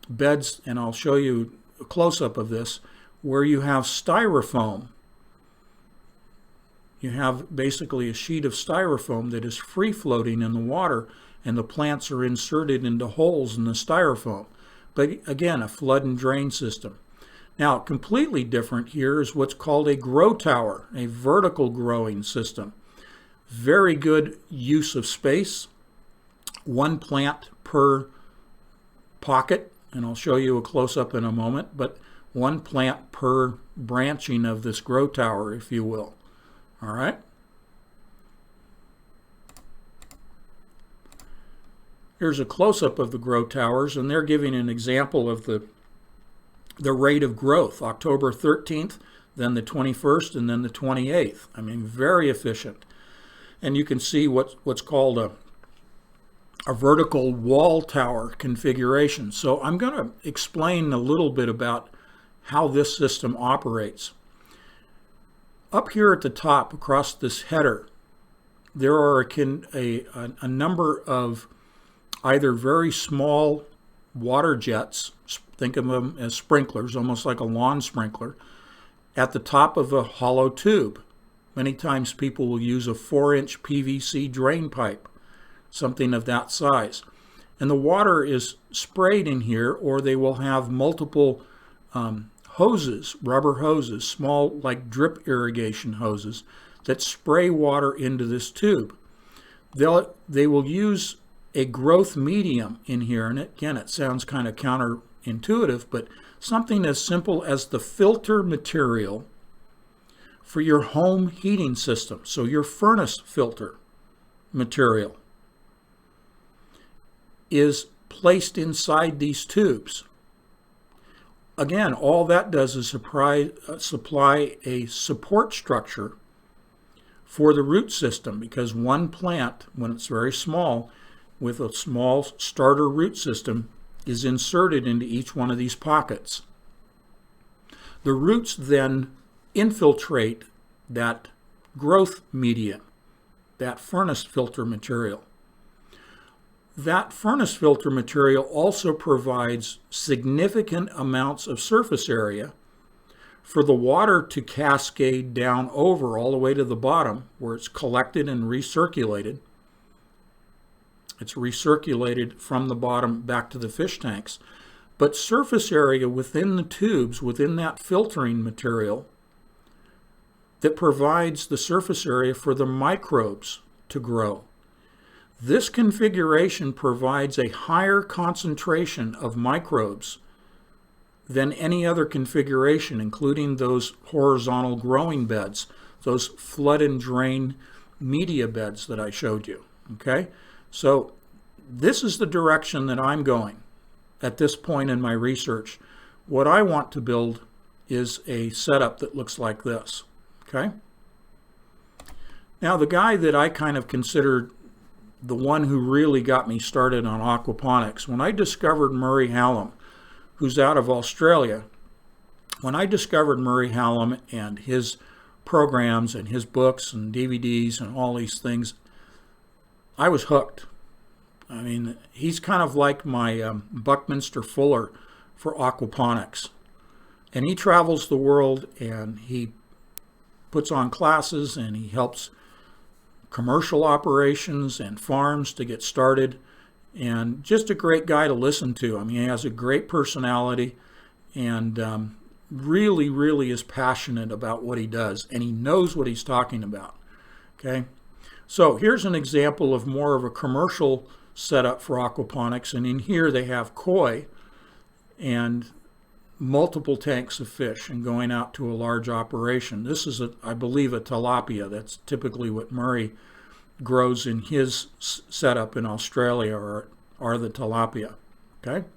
beds, and I'll show you a close-up of this, where you have styrofoam. You have basically a sheet of styrofoam that is free-floating in the water, and the plants are inserted into holes in the styrofoam. But again, a flood and drain system. Now, completely different here is what's called a grow tower, a vertical growing system. Very good use of space. One plant per pocket, and I'll show you a close-up in a moment, but one plant per branching of this grow tower, if you will. All right. Here's a close-up of the grow towers, and they're giving an example of the rate of growth. October 13th, then the 21st, and then the 28th. I mean, very efficient. And you can see what's called a vertical wall tower configuration. So I'm going to explain a little bit about how this system operates. Up here at the top, across this header, there are a number of either very small water jets, think of them as sprinklers, almost like a lawn sprinkler, at the top of a hollow tube. Many times people will use a 4-inch PVC drain pipe, something of that size. And the water is sprayed in here, or they will have multiple hoses, rubber hoses, small like drip irrigation hoses that spray water into this tube. They will use a growth medium in here, and again, it sounds kind of counterintuitive, but something as simple as the filter material for your home heating system, so your furnace filter material, is placed inside these tubes. Again, all that does is supply a support structure for the root system, because one plant, when it's very small, with a small starter root system, is inserted into each one of these pockets. The roots then infiltrate that growth medium, that furnace filter material. That furnace filter material also provides significant amounts of surface area for the water to cascade down over all the way to the bottom, where it's collected and recirculated. It's recirculated from the bottom back to the fish tanks. But surface area within the tubes, within that filtering material, that provides the surface area for the microbes to grow. This configuration provides a higher concentration of microbes than any other configuration, including those horizontal growing beds, those flood and drain media beds that I showed you. Okay? So this is the direction that I'm going at this point in my research. What I want to build is a setup that looks like this. Okay? Now, the guy that I kind of considered the one who really got me started on aquaponics, when I discovered Murray Hallam, who's out of Australia, when I discovered Murray Hallam and his programs and his books and DVDs and all these things, I was hooked. I mean, he's kind of like my Buckminster Fuller for aquaponics. And he travels the world, and he puts on classes, and he helps commercial operations and farms to get started, and just a great guy to listen to. I mean, he has a great personality, and really is passionate about what he does, and he knows what he's talking about. Okay, So here's an example of more of a commercial setup for aquaponics, and in here they have koi and multiple tanks of fish and going out to a large operation. This is, I believe, a tilapia. That's typically what Murray grows in his setup in Australia, are the tilapia. Okay.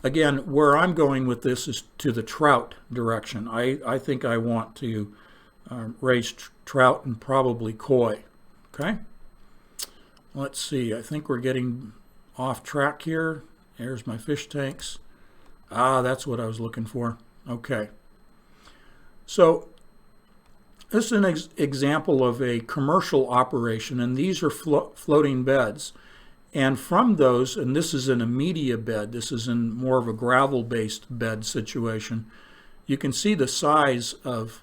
Again, where I'm going with this is to the trout direction. I think I want to raise trout and probably koi. Okay. Let's see. I think we're getting off track here. There's my fish tanks. Ah, that's what I was looking for. Okay. So this is an example of a commercial operation, and these are floating beds. And from those, and this is in a media bed, this is in more of a gravel-based bed situation, you can see the size of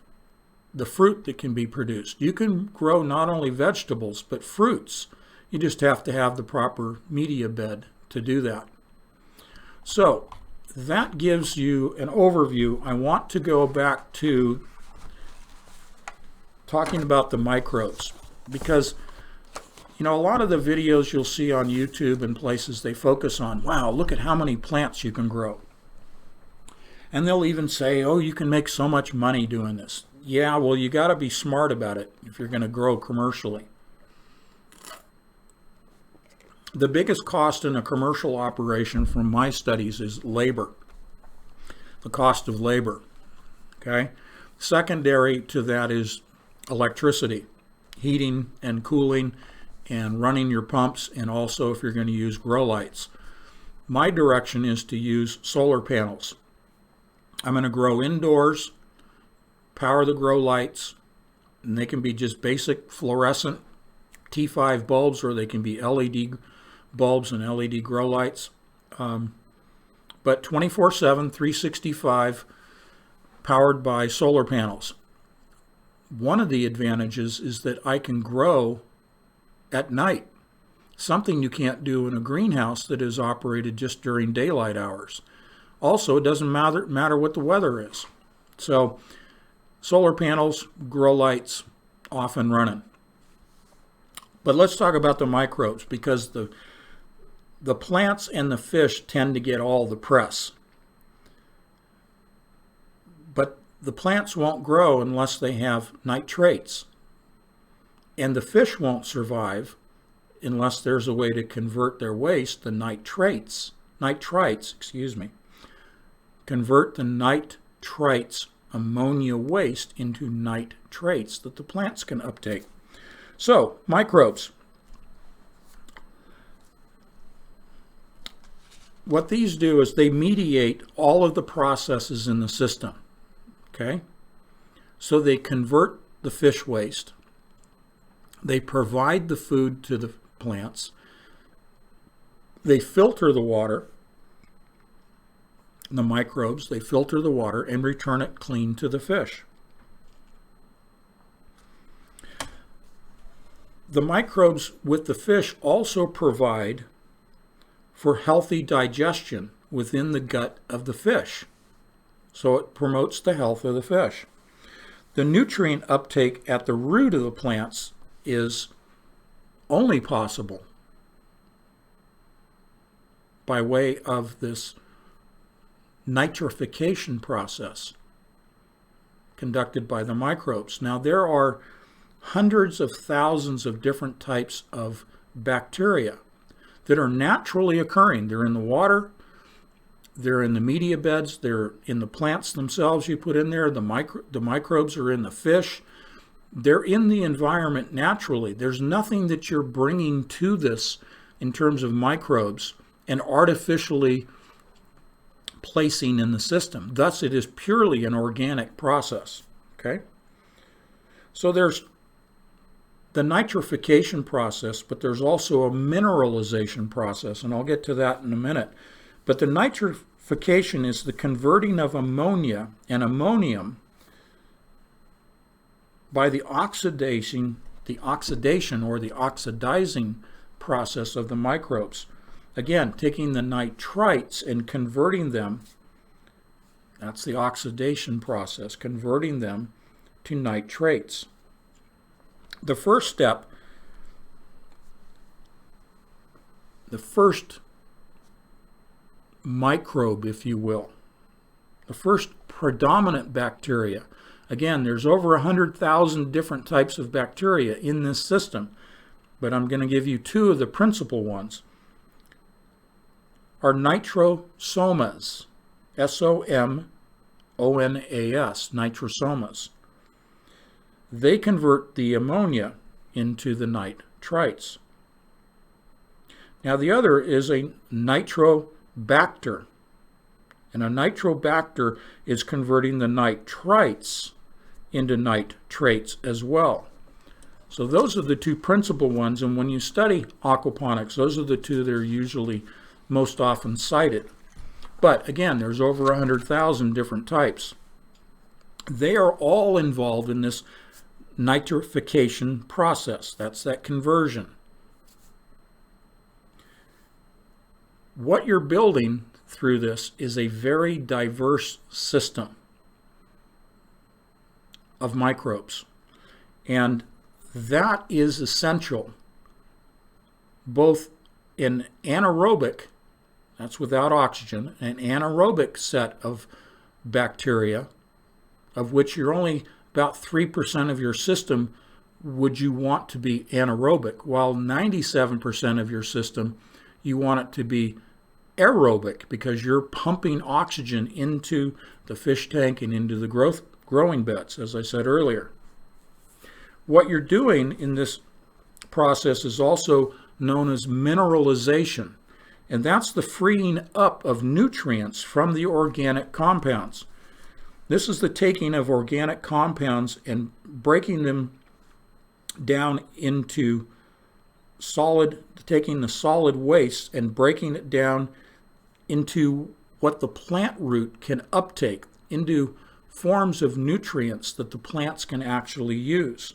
the fruit that can be produced. You can grow not only vegetables, but fruits. You just have to have the proper media bed to do that. So that gives you an overview. I want to go back to talking about the microbes, because you know, a lot of the videos you'll see on YouTube and places, they focus on, wow, look at how many plants you can grow. And they'll even say, oh, you can make so much money doing this. Yeah, well, you got to be smart about it if you're going to grow commercially. The biggest cost in a commercial operation from my studies is labor, the cost of labor. Okay. Secondary to that is electricity, heating and cooling, and running your pumps, and also if you're going to use grow lights. My direction is to use solar panels. I'm going to grow indoors, power the grow lights, and they can be just basic fluorescent T5 bulbs, or they can be LED bulbs and LED grow lights. But 24/7, 365, powered by solar panels. One of the advantages is that I can grow at night, something you can't do in a greenhouse that is operated just during daylight hours. Also, it doesn't matter what the weather is. So solar panels, grow lights, off and running. But let's talk about the microbes, because the plants and the fish tend to get all the press. But the plants won't grow unless they have nitrates. And the fish won't survive unless there's a way to convert their waste, the nitrites, convert the nitrites, ammonia waste, into nitrates that the plants can uptake. So, microbes. What these do is they mediate all of the processes in the system. Okay? So they convert the fish waste. They provide the food to the plants. They filter the water, the microbes, they filter the water and return it clean to the fish. The microbes with the fish also provide for healthy digestion within the gut of the fish. So it promotes the health of the fish. The nutrient uptake at the root of the plants is only possible by way of this nitrification process conducted by the microbes. Now, there are hundreds of thousands of different types of bacteria that are naturally occurring. They're in the water, they're in the media beds, they're in the plants themselves you put in there, the microbes are in the fish. They're in the environment naturally. There's nothing that you're bringing to this in terms of microbes and artificially placing in the system. Thus, it is purely an organic process. Okay? So there's the nitrification process, but there's also a mineralization process, and I'll get to that in a minute. But the nitrification is the converting of ammonia and ammonium by the oxidation or the oxidizing process of the microbes. Again, taking the nitrites and converting them, that's the oxidation process, converting them to nitrates. the first step, the first microbe, if you will, the first predominant bacteria. Again, there's over 100,000 different types of bacteria in this system, but I'm going to give you two of the principal ones. Are nitrosomas, S-O-M-O-N-A-S, nitrosomas. They convert the ammonia into the nitrites. Now the other is a nitrobacter. And a nitrobacter is converting the nitrites into nitrates as well. So those are the two principal ones, and when you study aquaponics, those are the two that are usually most often cited. But again, there's over 100,000 different types. They are all involved in this nitrification process. That's that conversion. What you're building through this is a very diverse system of microbes. And that is essential both in anaerobic, that's without oxygen, an anaerobic set of bacteria, of which you're only about 3% of your system would you want to be anaerobic, while 97% of your system you want it to be aerobic, because you're pumping oxygen into the fish tank and into the growing beds, as I said earlier. What you're doing in this process is also known as mineralization, and that's the freeing up of nutrients from the organic compounds. This is the taking of organic compounds and breaking them down into solid, taking the solid waste and breaking it down into what the plant root can uptake, into forms of nutrients that the plants can actually use.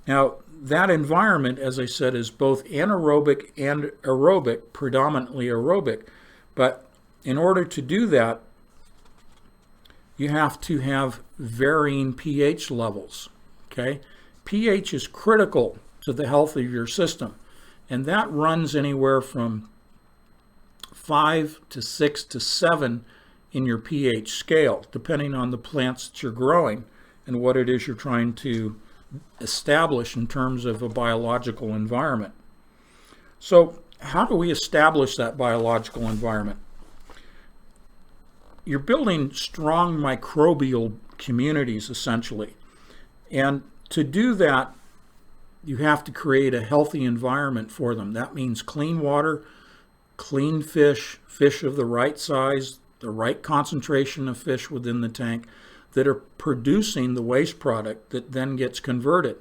Now, that environment, as I said, is both anaerobic and aerobic, predominantly aerobic. But in order to do that, you have to have varying pH levels. Okay? pH is critical to the health of your system, and that runs anywhere from 5 to 6 to 7 in your pH scale, depending on the plants that you're growing and what it is you're trying to establish in terms of a biological environment. So how do we establish that biological environment? You're building strong microbial communities, essentially. And to do that, you have to create a healthy environment for them. That means clean water, clean fish, fish of the right size, the right concentration of fish within the tank that are producing the waste product that then gets converted.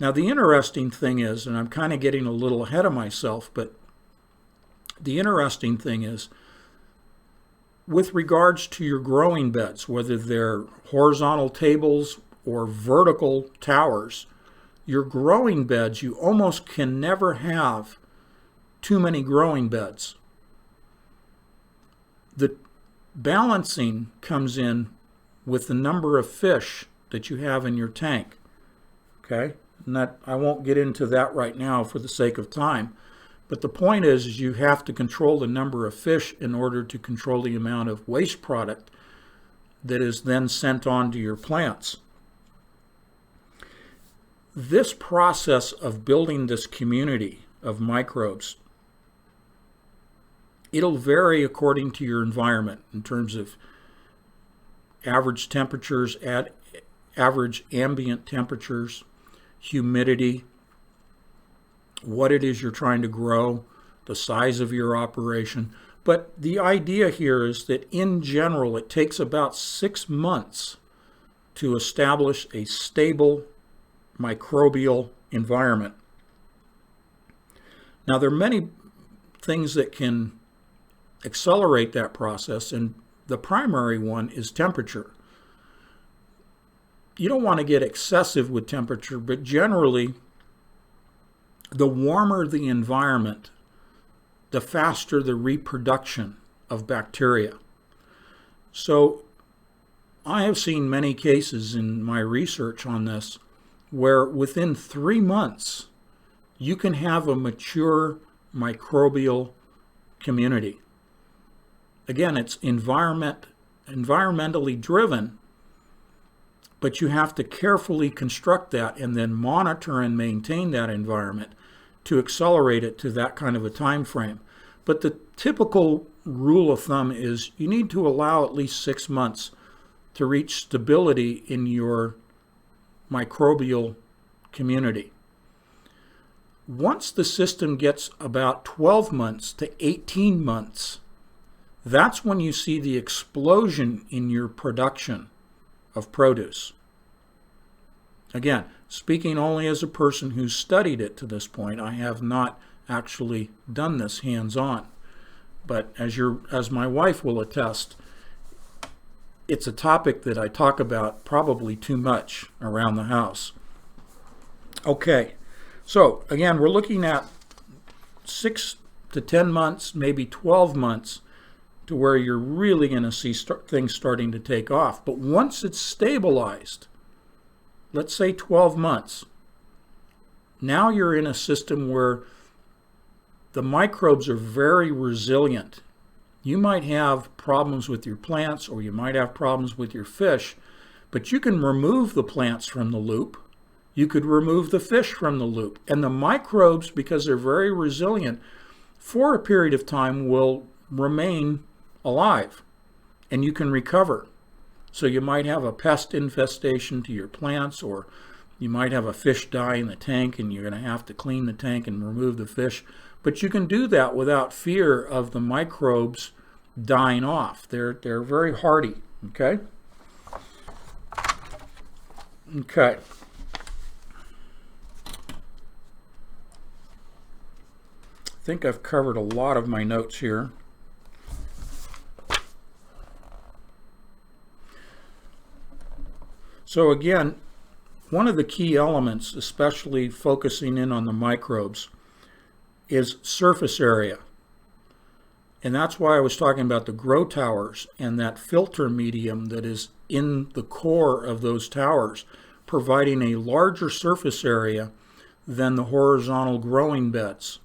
Now, the interesting thing is, and I'm kind of getting a little ahead of myself, but the interesting thing is, with regards to your growing beds, whether they're horizontal tables or vertical towers, your growing beds, you almost can never have too many growing beds. The balancing comes in with the number of fish that you have in your tank. Okay? And that, I won't get into that right now for the sake of time. But the point is you have to control the number of fish in order to control the amount of waste product that is then sent on to your plants. This process of building this community of microbes, it'll vary according to your environment in terms of average temperatures, average ambient temperatures, humidity, what it is you're trying to grow, the size of your operation. But the idea here is that in general, it takes about 6 months to establish a stable microbial environment. Now, there are many things that can accelerate that process, and the primary one is temperature. You don't want to get excessive with temperature, but generally, the warmer the environment, the faster the reproduction of bacteria. So I have seen many cases in my research on this where within 3 months you can have a mature microbial community. Again, it's environmentally driven, but you have to carefully construct that and then monitor and maintain that environment to accelerate it to that kind of a time frame. But the typical rule of thumb is you need to allow at least 6 months to reach stability in your microbial community. Once the system gets about 12 months to 18 months, that's when you see the explosion in your production of produce. Again, speaking only as a person who's studied it to this point, I have not actually done this hands-on. But as my wife will attest, it's a topic that I talk about probably too much around the house. Okay, so again, we're looking at 6 to 10 months, maybe 12 months, to where you're really going to see things starting to take off. But once it's stabilized, let's say 12 months, now you're in a system where the microbes are very resilient. You might have problems with your plants, or you might have problems with your fish, but you can remove the plants from the loop. You could remove the fish from the loop. And the microbes, because they're very resilient, for a period of time will remain alive, and you can recover. So you might have a pest infestation to your plants, or you might have a fish die in the tank and you're going to have to clean the tank and remove the fish. But you can do that without fear of the microbes dying off. They're very hardy. Okay? Okay. I think I've covered a lot of my notes here. So again, one of the key elements, especially focusing in on the microbes, is surface area. And that's why I was talking about the grow towers and that filter medium that is in the core of those towers, providing a larger surface area than the horizontal growing beds.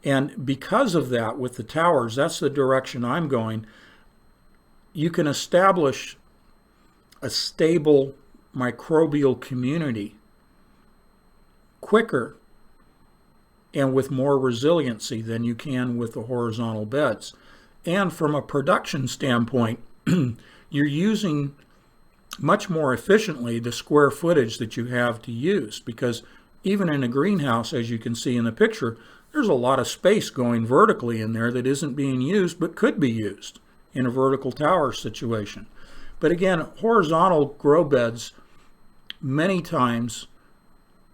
And because of that, with the towers, that's the direction I'm going, you can establish a stable microbial community quicker and with more resiliency than you can with the horizontal beds. And from a production standpoint, you're using much more efficiently the square footage that you have to use, because even in a greenhouse, as you can see in the picture, there's a lot of space going vertically in there that isn't being used but could be used in a vertical tower situation. But again, horizontal grow beds many times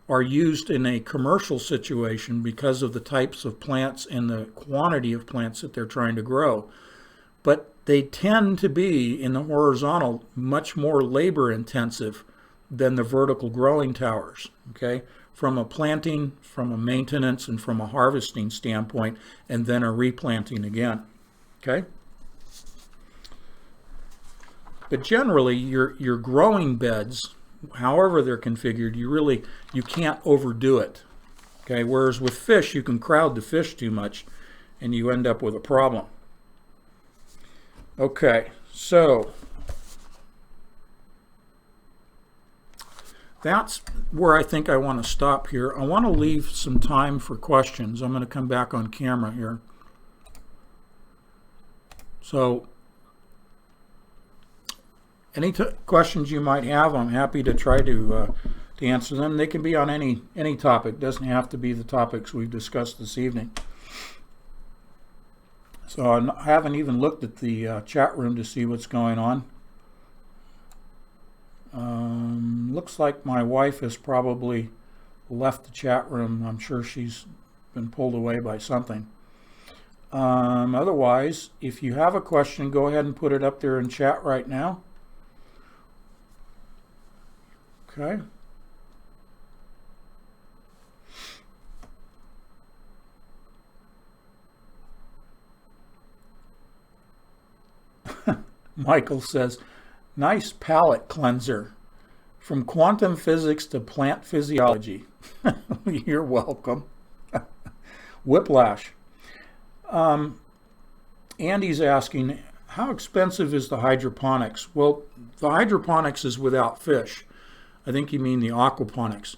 are used in a commercial situation because of the types of plants and the quantity of plants that they're trying to grow. But they tend to be, in the horizontal, much more labor intensive than the vertical growing towers, okay? From a planting, from a maintenance, and from a harvesting standpoint, and then a replanting again, okay? But generally, your growing beds, however they're configured, you can't overdo it. Okay, whereas with fish, you can crowd the fish too much and you end up with a problem. Okay, so that's where I think I want to stop here. I want to leave some time for questions. I'm going to come back on camera here. So any questions you might have, I'm happy to try to answer them. They can be on any topic. Doesn't have to be the topics we've discussed this evening. So I haven't even looked at the chat room to see what's going on. Looks like my wife has probably left the chat room. I'm sure she's been pulled away by something. Otherwise, if you have a question, go ahead and put it up there in chat right now. Okay. Michael says, Nice palate cleanser. From quantum physics to plant physiology. You're welcome. Whiplash. Andy's asking, how expensive is the hydroponics? Well, the hydroponics is without fish. I think you mean the aquaponics.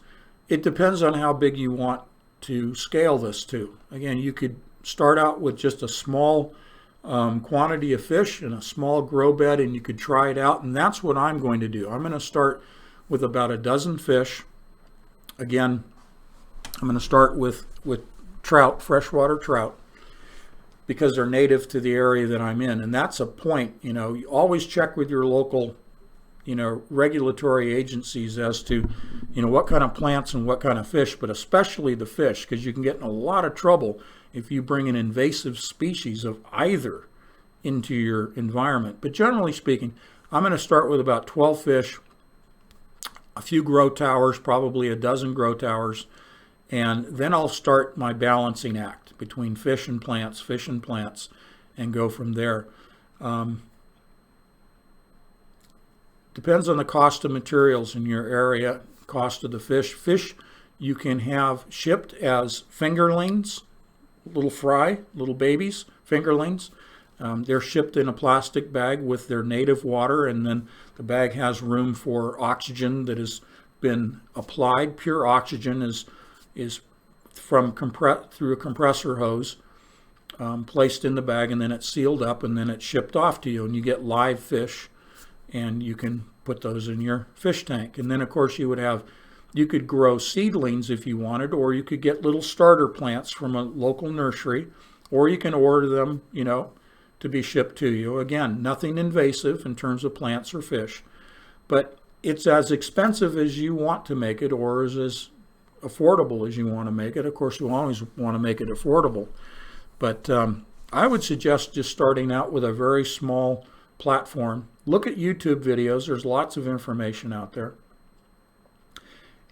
It depends on how big you want to scale this to. Again, you could start out with just a small quantity of fish in a small grow bed, and you could try it out, and that's what I'm going to do. I'm going to start with about a dozen fish. Again, I'm going to start with trout, freshwater trout, because they're native to the area that I'm in. And that's a point, you always check with your local, regulatory agencies as to, what kind of plants and what kind of fish, but especially the fish, because you can get in a lot of trouble if you bring an invasive species of either into your environment. But generally speaking, I'm going to start with about 12 fish, a few grow towers, probably a dozen grow towers, and then I'll start my balancing act between fish and plants, and go from there. Depends on the cost of materials in your area, cost of the fish. Fish you can have shipped as fingerlings, little babies, fingerlings. They're shipped in a plastic bag with their native water, and then the bag has room for oxygen that has been applied. Pure oxygen is through a compressor hose, placed in the bag, and then it's sealed up, and then it's shipped off to you, and you get live fish, and you can put those in your fish tank. And then of course you could grow seedlings if you wanted, or you could get little starter plants from a local nursery, or you can order them, to be shipped to you. Again, nothing invasive in terms of plants or fish, but it's as expensive as you want to make it, or as affordable as you want to make it. Of course, you always want to make it affordable, but I would suggest just starting out with a very small platform. Look at YouTube videos. There's lots of information out there,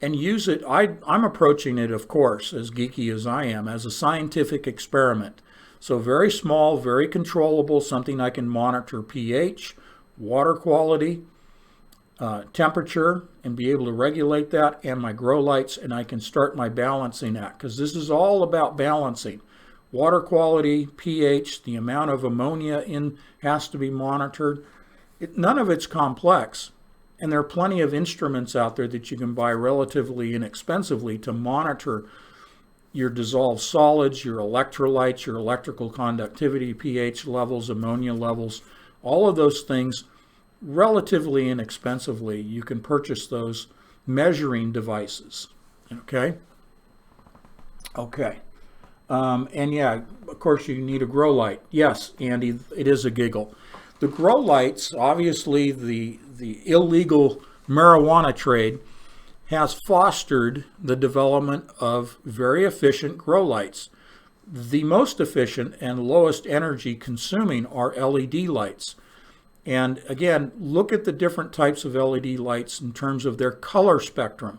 and use it. I'm approaching it, of course, as geeky as I am, as a scientific experiment. So very small, very controllable, something I can monitor pH, water quality, temperature, and be able to regulate that, and my grow lights, and I can start my balancing act, because this is all about balancing. Water quality, pH, the amount of ammonia in has to be monitored. None of it's complex, and there are plenty of instruments out there that you can buy relatively inexpensively to monitor your dissolved solids, your electrolytes, your electrical conductivity, pH levels, ammonia levels, all of those things relatively inexpensively. You can purchase those measuring devices. Okay. And yeah, of course you need a grow light. Yes, Andy, it is a giggle. The grow lights, obviously the illegal marijuana trade has fostered the development of very efficient grow lights. The most efficient and lowest energy consuming are LED lights. And again, look at the different types of LED lights in terms of their color spectrum.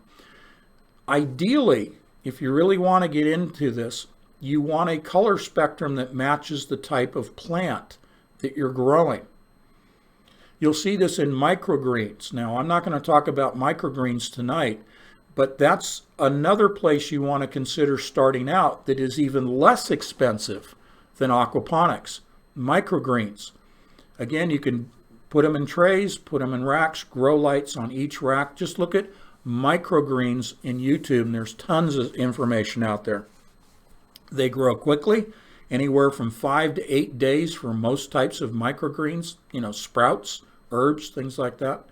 Ideally, if you really want to get into this, you want a color spectrum that matches the type of plant that you're growing. You'll see this in microgreens. Now, I'm not going to talk about microgreens tonight, but that's another place you want to consider starting out that is even less expensive than aquaponics. Microgreens. Again, you can put them in trays, put them in racks, grow lights on each rack. Just look at microgreens in YouTube, and there's tons of information out there. They grow quickly, anywhere from 5 to 8 days for most types of microgreens, sprouts, herbs, things like that.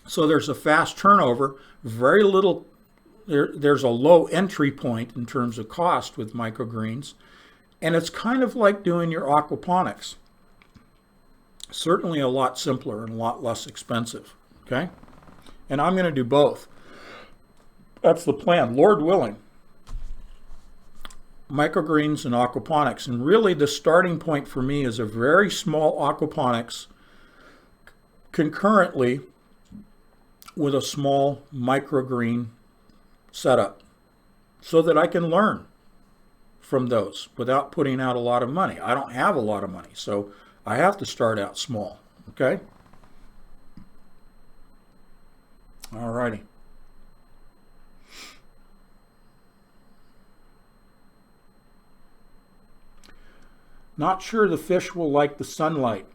So there's a fast turnover, very little, there's a low entry point in terms of cost with microgreens, and it's kind of like doing your aquaponics. Certainly a lot simpler and a lot less expensive, okay? And I'm going to do both. That's the plan, Lord willing. Microgreens and aquaponics, and really the starting point for me is a very small aquaponics concurrently with a small microgreen setup, so that I can learn from those without putting out a lot of money. I don't have a lot of money, so I have to start out small. Okay? All righty. Not sure the fish will like the sunlight.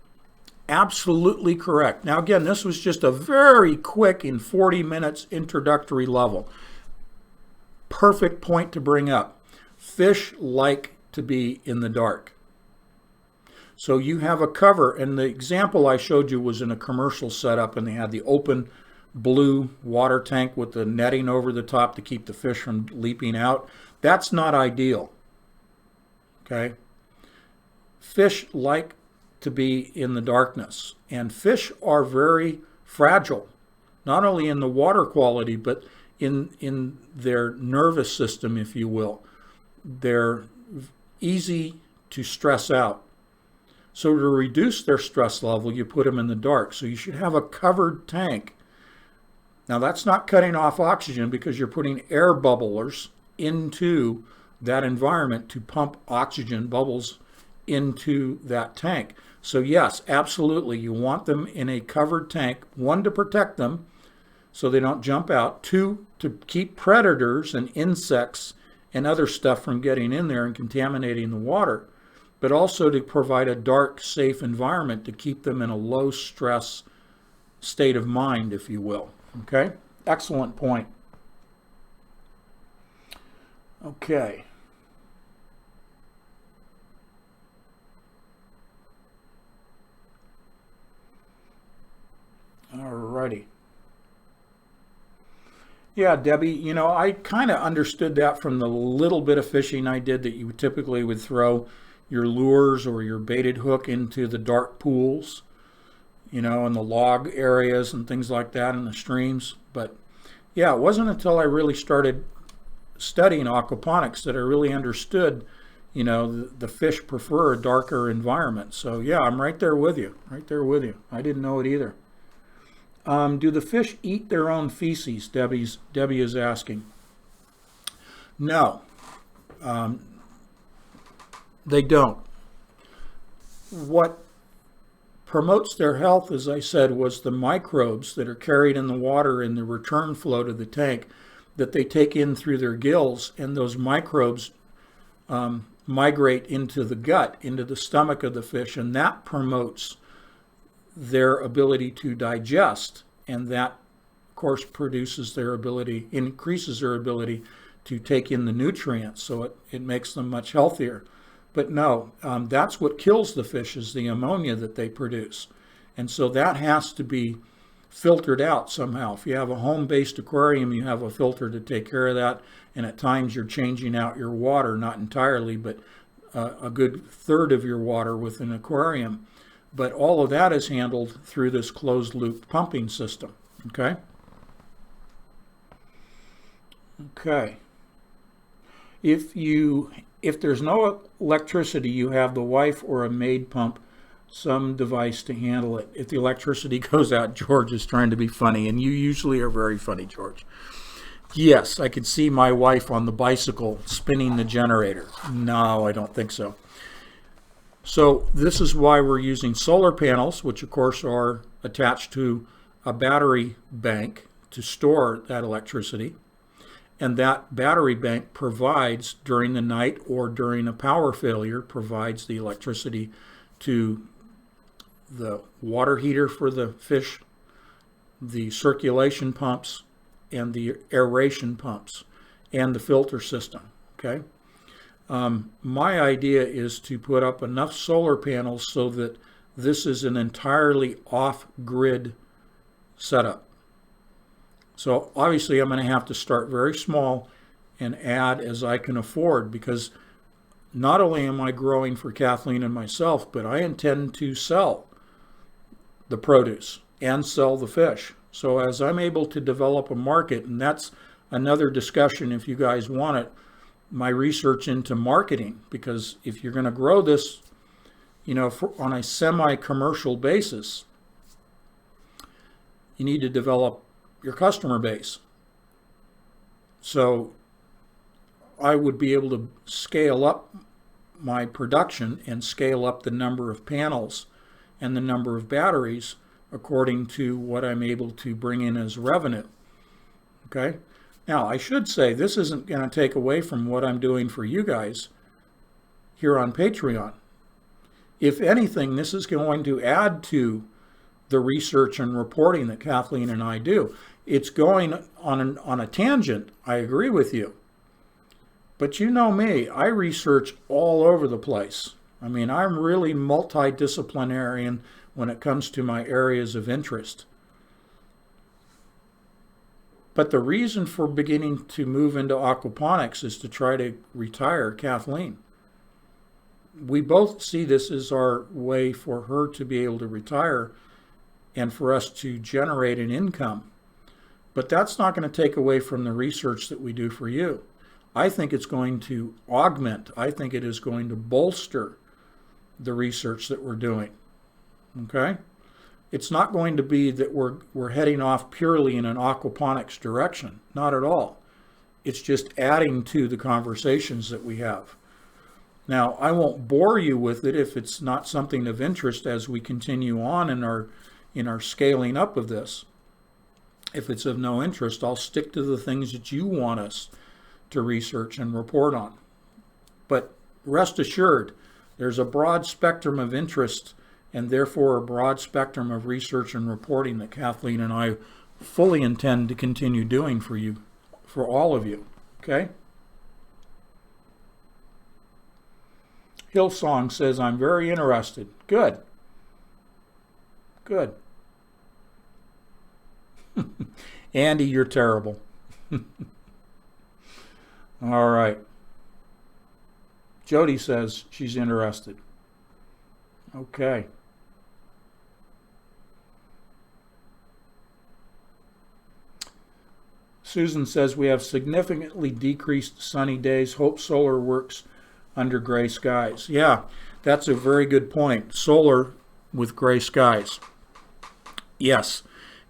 Absolutely correct. Now again, this was just a very quick in 40 minutes introductory level. Perfect point to bring up. Fish like to be in the dark. So you have a cover, and the example I showed you was in a commercial setup, and they had the open blue water tank with the netting over the top to keep the fish from leaping out. That's not ideal. Okay? Fish like to be in the darkness, and fish are very fragile, not only in the water quality, but in their nervous system, if you will. They're easy to stress out. So to reduce their stress level, you put them in the dark. So you should have a covered tank. Now that's not cutting off oxygen, because you're putting air bubblers into that environment to pump oxygen bubbles into that tank. So yes, absolutely, you want them in a covered tank, one, to protect them so they don't jump out, two, to keep predators and insects and other stuff from getting in there and contaminating the water, but also to provide a dark, safe environment to keep them in a low stress state of mind, if you will. Okay? Excellent point. Okay. Alrighty. Yeah, Debbie, I kind of understood that from the little bit of fishing I did, that you typically would throw your lures or your baited hook into the dark pools, in the log areas and things like that in the streams. But yeah, it wasn't until I really started studying aquaponics that I really understood, the fish prefer a darker environment. So yeah, I'm right there with you, I didn't know it either. Do the fish eat their own feces? Debbie is asking. No, they don't. What promotes their health, as I said, was the microbes that are carried in the water in the return flow to the tank that they take in through their gills, and those microbes migrate into the gut, into the stomach of the fish, and that promotes their ability to digest, and that, of course, increases their ability to take in the nutrients, so it makes them much healthier. But no, that's what kills the fish, is the ammonia that they produce. And so that has to be filtered out somehow. If you have a home-based aquarium, you have a filter to take care of that, and at times you're changing out your water, not entirely, but a good third of your water with an aquarium. But all of that is handled through this closed-loop pumping system. Okay? Okay. If there's no electricity, you have the wife or a maid pump some device to handle it. If the electricity goes out, George is trying to be funny, and you usually are very funny, George. Yes, I could see my wife on the bicycle spinning the generator. No, I don't think so. So this is why we're using solar panels, which of course are attached to a battery bank to store that electricity. And that battery bank provides, during the night or during a power failure, provides the electricity to the water heater for the fish, the circulation pumps, and the aeration pumps, and the filter system. Okay? My idea is to put up enough solar panels so that this is an entirely off-grid setup. So obviously I'm going to have to start very small and add as I can afford, because not only am I growing for Kathleen and myself, but I intend to sell the produce and sell the fish. So as I'm able to develop a market, and that's another discussion if you guys want it, my research into marketing, because if you're going to grow this, on a semi-commercial basis, you need to develop your customer base. So I would be able to scale up my production and scale up the number of panels and the number of batteries according to what I'm able to bring in as revenue. Okay? Now, I should say this isn't going to take away from what I'm doing for you guys here on Patreon. If anything, this is going to add to the research and reporting that Kathleen and I do. It's going on a tangent, I agree with you. But you know me, I research all over the place. I mean, I'm really multidisciplinarian when it comes to my areas of interest. But the reason for beginning to move into aquaponics is to try to retire Kathleen. We both see this as our way for her to be able to retire and for us to generate an income. But that's not going to take away from the research that we do for you. I think it's going to augment, I think it is going to bolster the research that we're doing. Okay? It's not going to be that we're heading off purely in an aquaponics direction. Not at all. It's just adding to the conversations that we have. Now, I won't bore you with it if it's not something of interest as we continue on in our scaling up of this. If it's of no interest, I'll stick to the things that you want us to research and report on. But rest assured, there's a broad spectrum of interest and therefore a broad spectrum of research and reporting that Kathleen and I fully intend to continue doing for you, for all of you. Okay? Hillsong says, I'm very interested. Good. Good. Andy, you're terrible. All right. Jody says she's interested. Okay. Susan says we have significantly decreased sunny days. Hope solar works under gray skies. Yeah, that's a very good point. Solar with gray skies. Yes,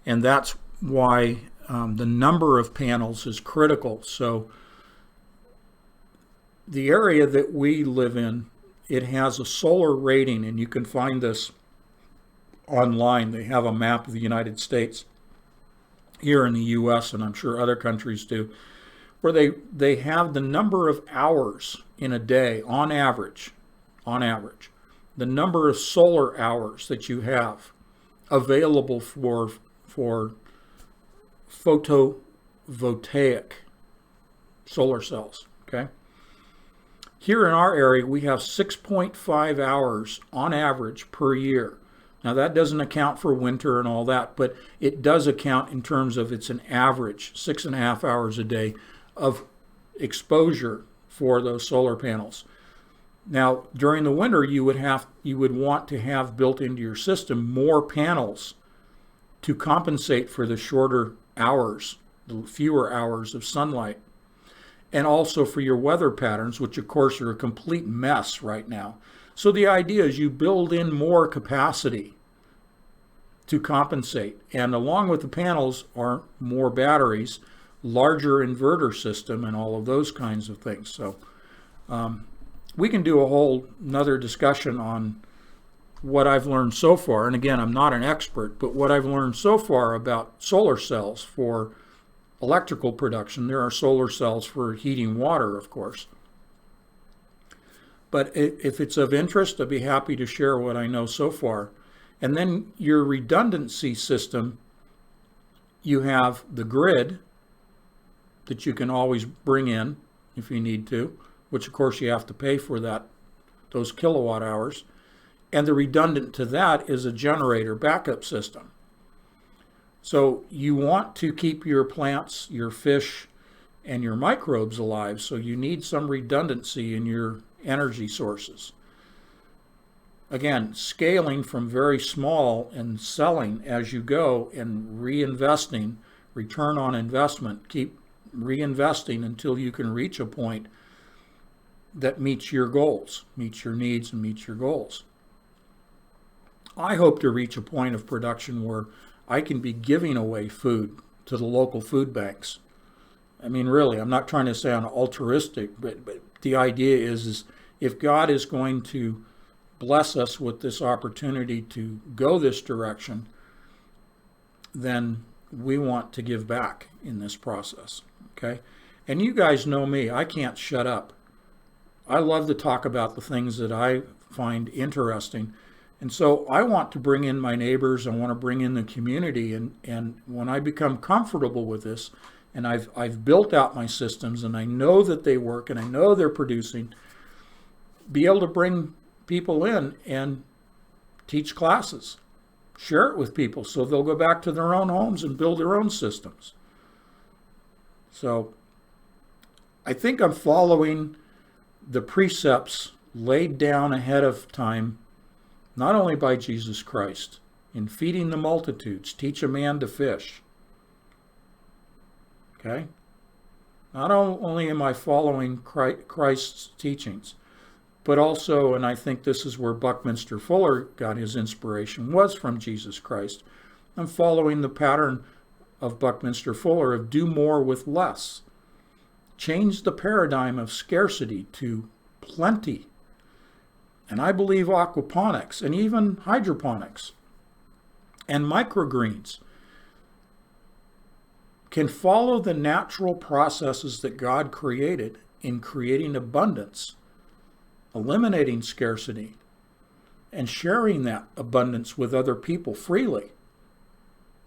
and that's why the number of panels is critical. So the area that we live in, it has a solar rating, and you can find this online. They have a map of the United States here in the U.S., and I'm sure other countries do, where they have the number of hours in a day on average, the number of solar hours that you have available for photovoltaic solar cells, okay? Here in our area, we have 6.5 hours on average per year. Now, that doesn't account for winter and all that, but it does account in terms of it's an average 6.5 hours a day of exposure for those solar panels. Now, during the winter, you would want to have built into your system more panels to compensate for the shorter hours, the fewer hours of sunlight, and also for your weather patterns, which of course are a complete mess right now. So the idea is you build in more capacity to compensate, and along with the panels are more batteries, larger inverter system, and all of those kinds of things. So we can do a whole another discussion on what I've learned so far. And again, I'm not an expert, but what I've learned so far about solar cells for electrical production. There are solar cells for heating water, of course. But if it's of interest, I'd be happy to share what I know so far. And then your redundancy system, you have the grid that you can always bring in if you need to, which of course you have to pay for that, those kilowatt hours. And the redundant to that is a generator backup system. So you want to keep your plants, your fish, and your microbes alive, so you need some redundancy in your energy sources. Again, scaling from very small and selling as you go and reinvesting, return on investment, keep reinvesting until you can reach a point that meets your goals, meets your needs, and meets your goals. I hope to reach a point of production where I can be giving away food to the local food banks. I mean, really, I'm not trying to sound altruistic, but the idea is if God is going to bless us with this opportunity to go this direction, then we want to give back in this process, okay? And you guys know me, I can't shut up. I love to talk about the things that I find interesting. And so I want to bring in my neighbors, I want to bring in the community, and when I become comfortable with this, and I've built out my systems, and I know that they work, and I know they're producing, be able to bring people in and teach classes, share it with people so they'll go back to their own homes and build their own systems. So I think I'm following the precepts laid down ahead of time, not only by Jesus Christ, in feeding the multitudes, teach a man to fish. Okay? Not only am I following Christ's teachings, but also, and I think this is where Buckminster Fuller got his inspiration, was from Jesus Christ. I'm following the pattern of Buckminster Fuller of do more with less. Change the paradigm of scarcity to plenty. And I believe aquaponics and even hydroponics and microgreens can follow the natural processes that God created in creating abundance, eliminating scarcity, and sharing that abundance with other people freely.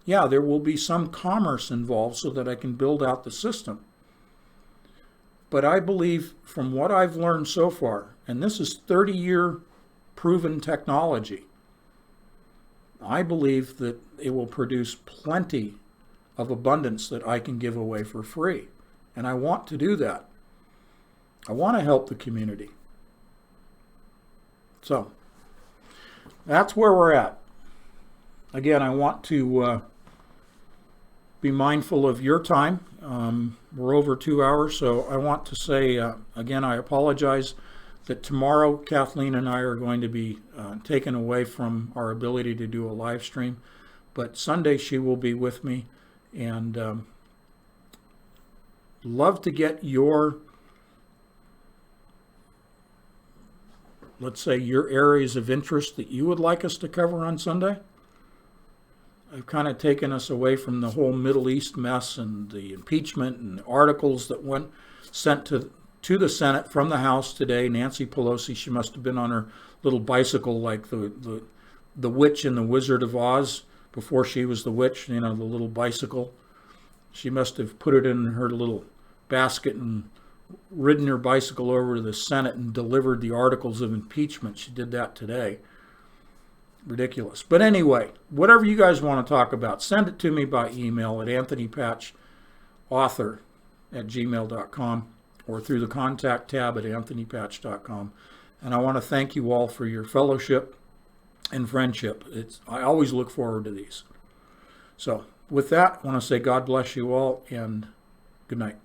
Yeah, there will be some commerce involved so that I can build out the system. But I believe from what I've learned so far, and this is 30-year proven technology, I believe that it will produce plenty of abundance that I can give away for free. And I want to do that. I want to help the community. So that's where we're at. Again, I want to be mindful of your time. We're over 2 hours, so I want to say, again, I apologize that tomorrow Kathleen and I are going to be taken away from our ability to do a live stream, but Sunday she will be with me, and love to get your, let's say, your areas of interest that you would like us to cover on Sunday. I've kind of taken us away from the whole Middle East mess and the impeachment and the articles that went sent to the Senate from the House today. Nancy Pelosi, she must have been on her little bicycle like the witch in the Wizard of Oz before she was the witch, you know, the little bicycle. She must have put it in her little basket and ridden her bicycle over to the Senate and delivered the articles of impeachment. She did that today. Ridiculous. But anyway, whatever you guys want to talk about, send it to me by email at anthonypatchauthor@gmail.com or through the contact tab at anthonypatch.com. And I want to thank you all for your fellowship and friendship. I always look forward to these. So with that, I want to say God bless you all and good night.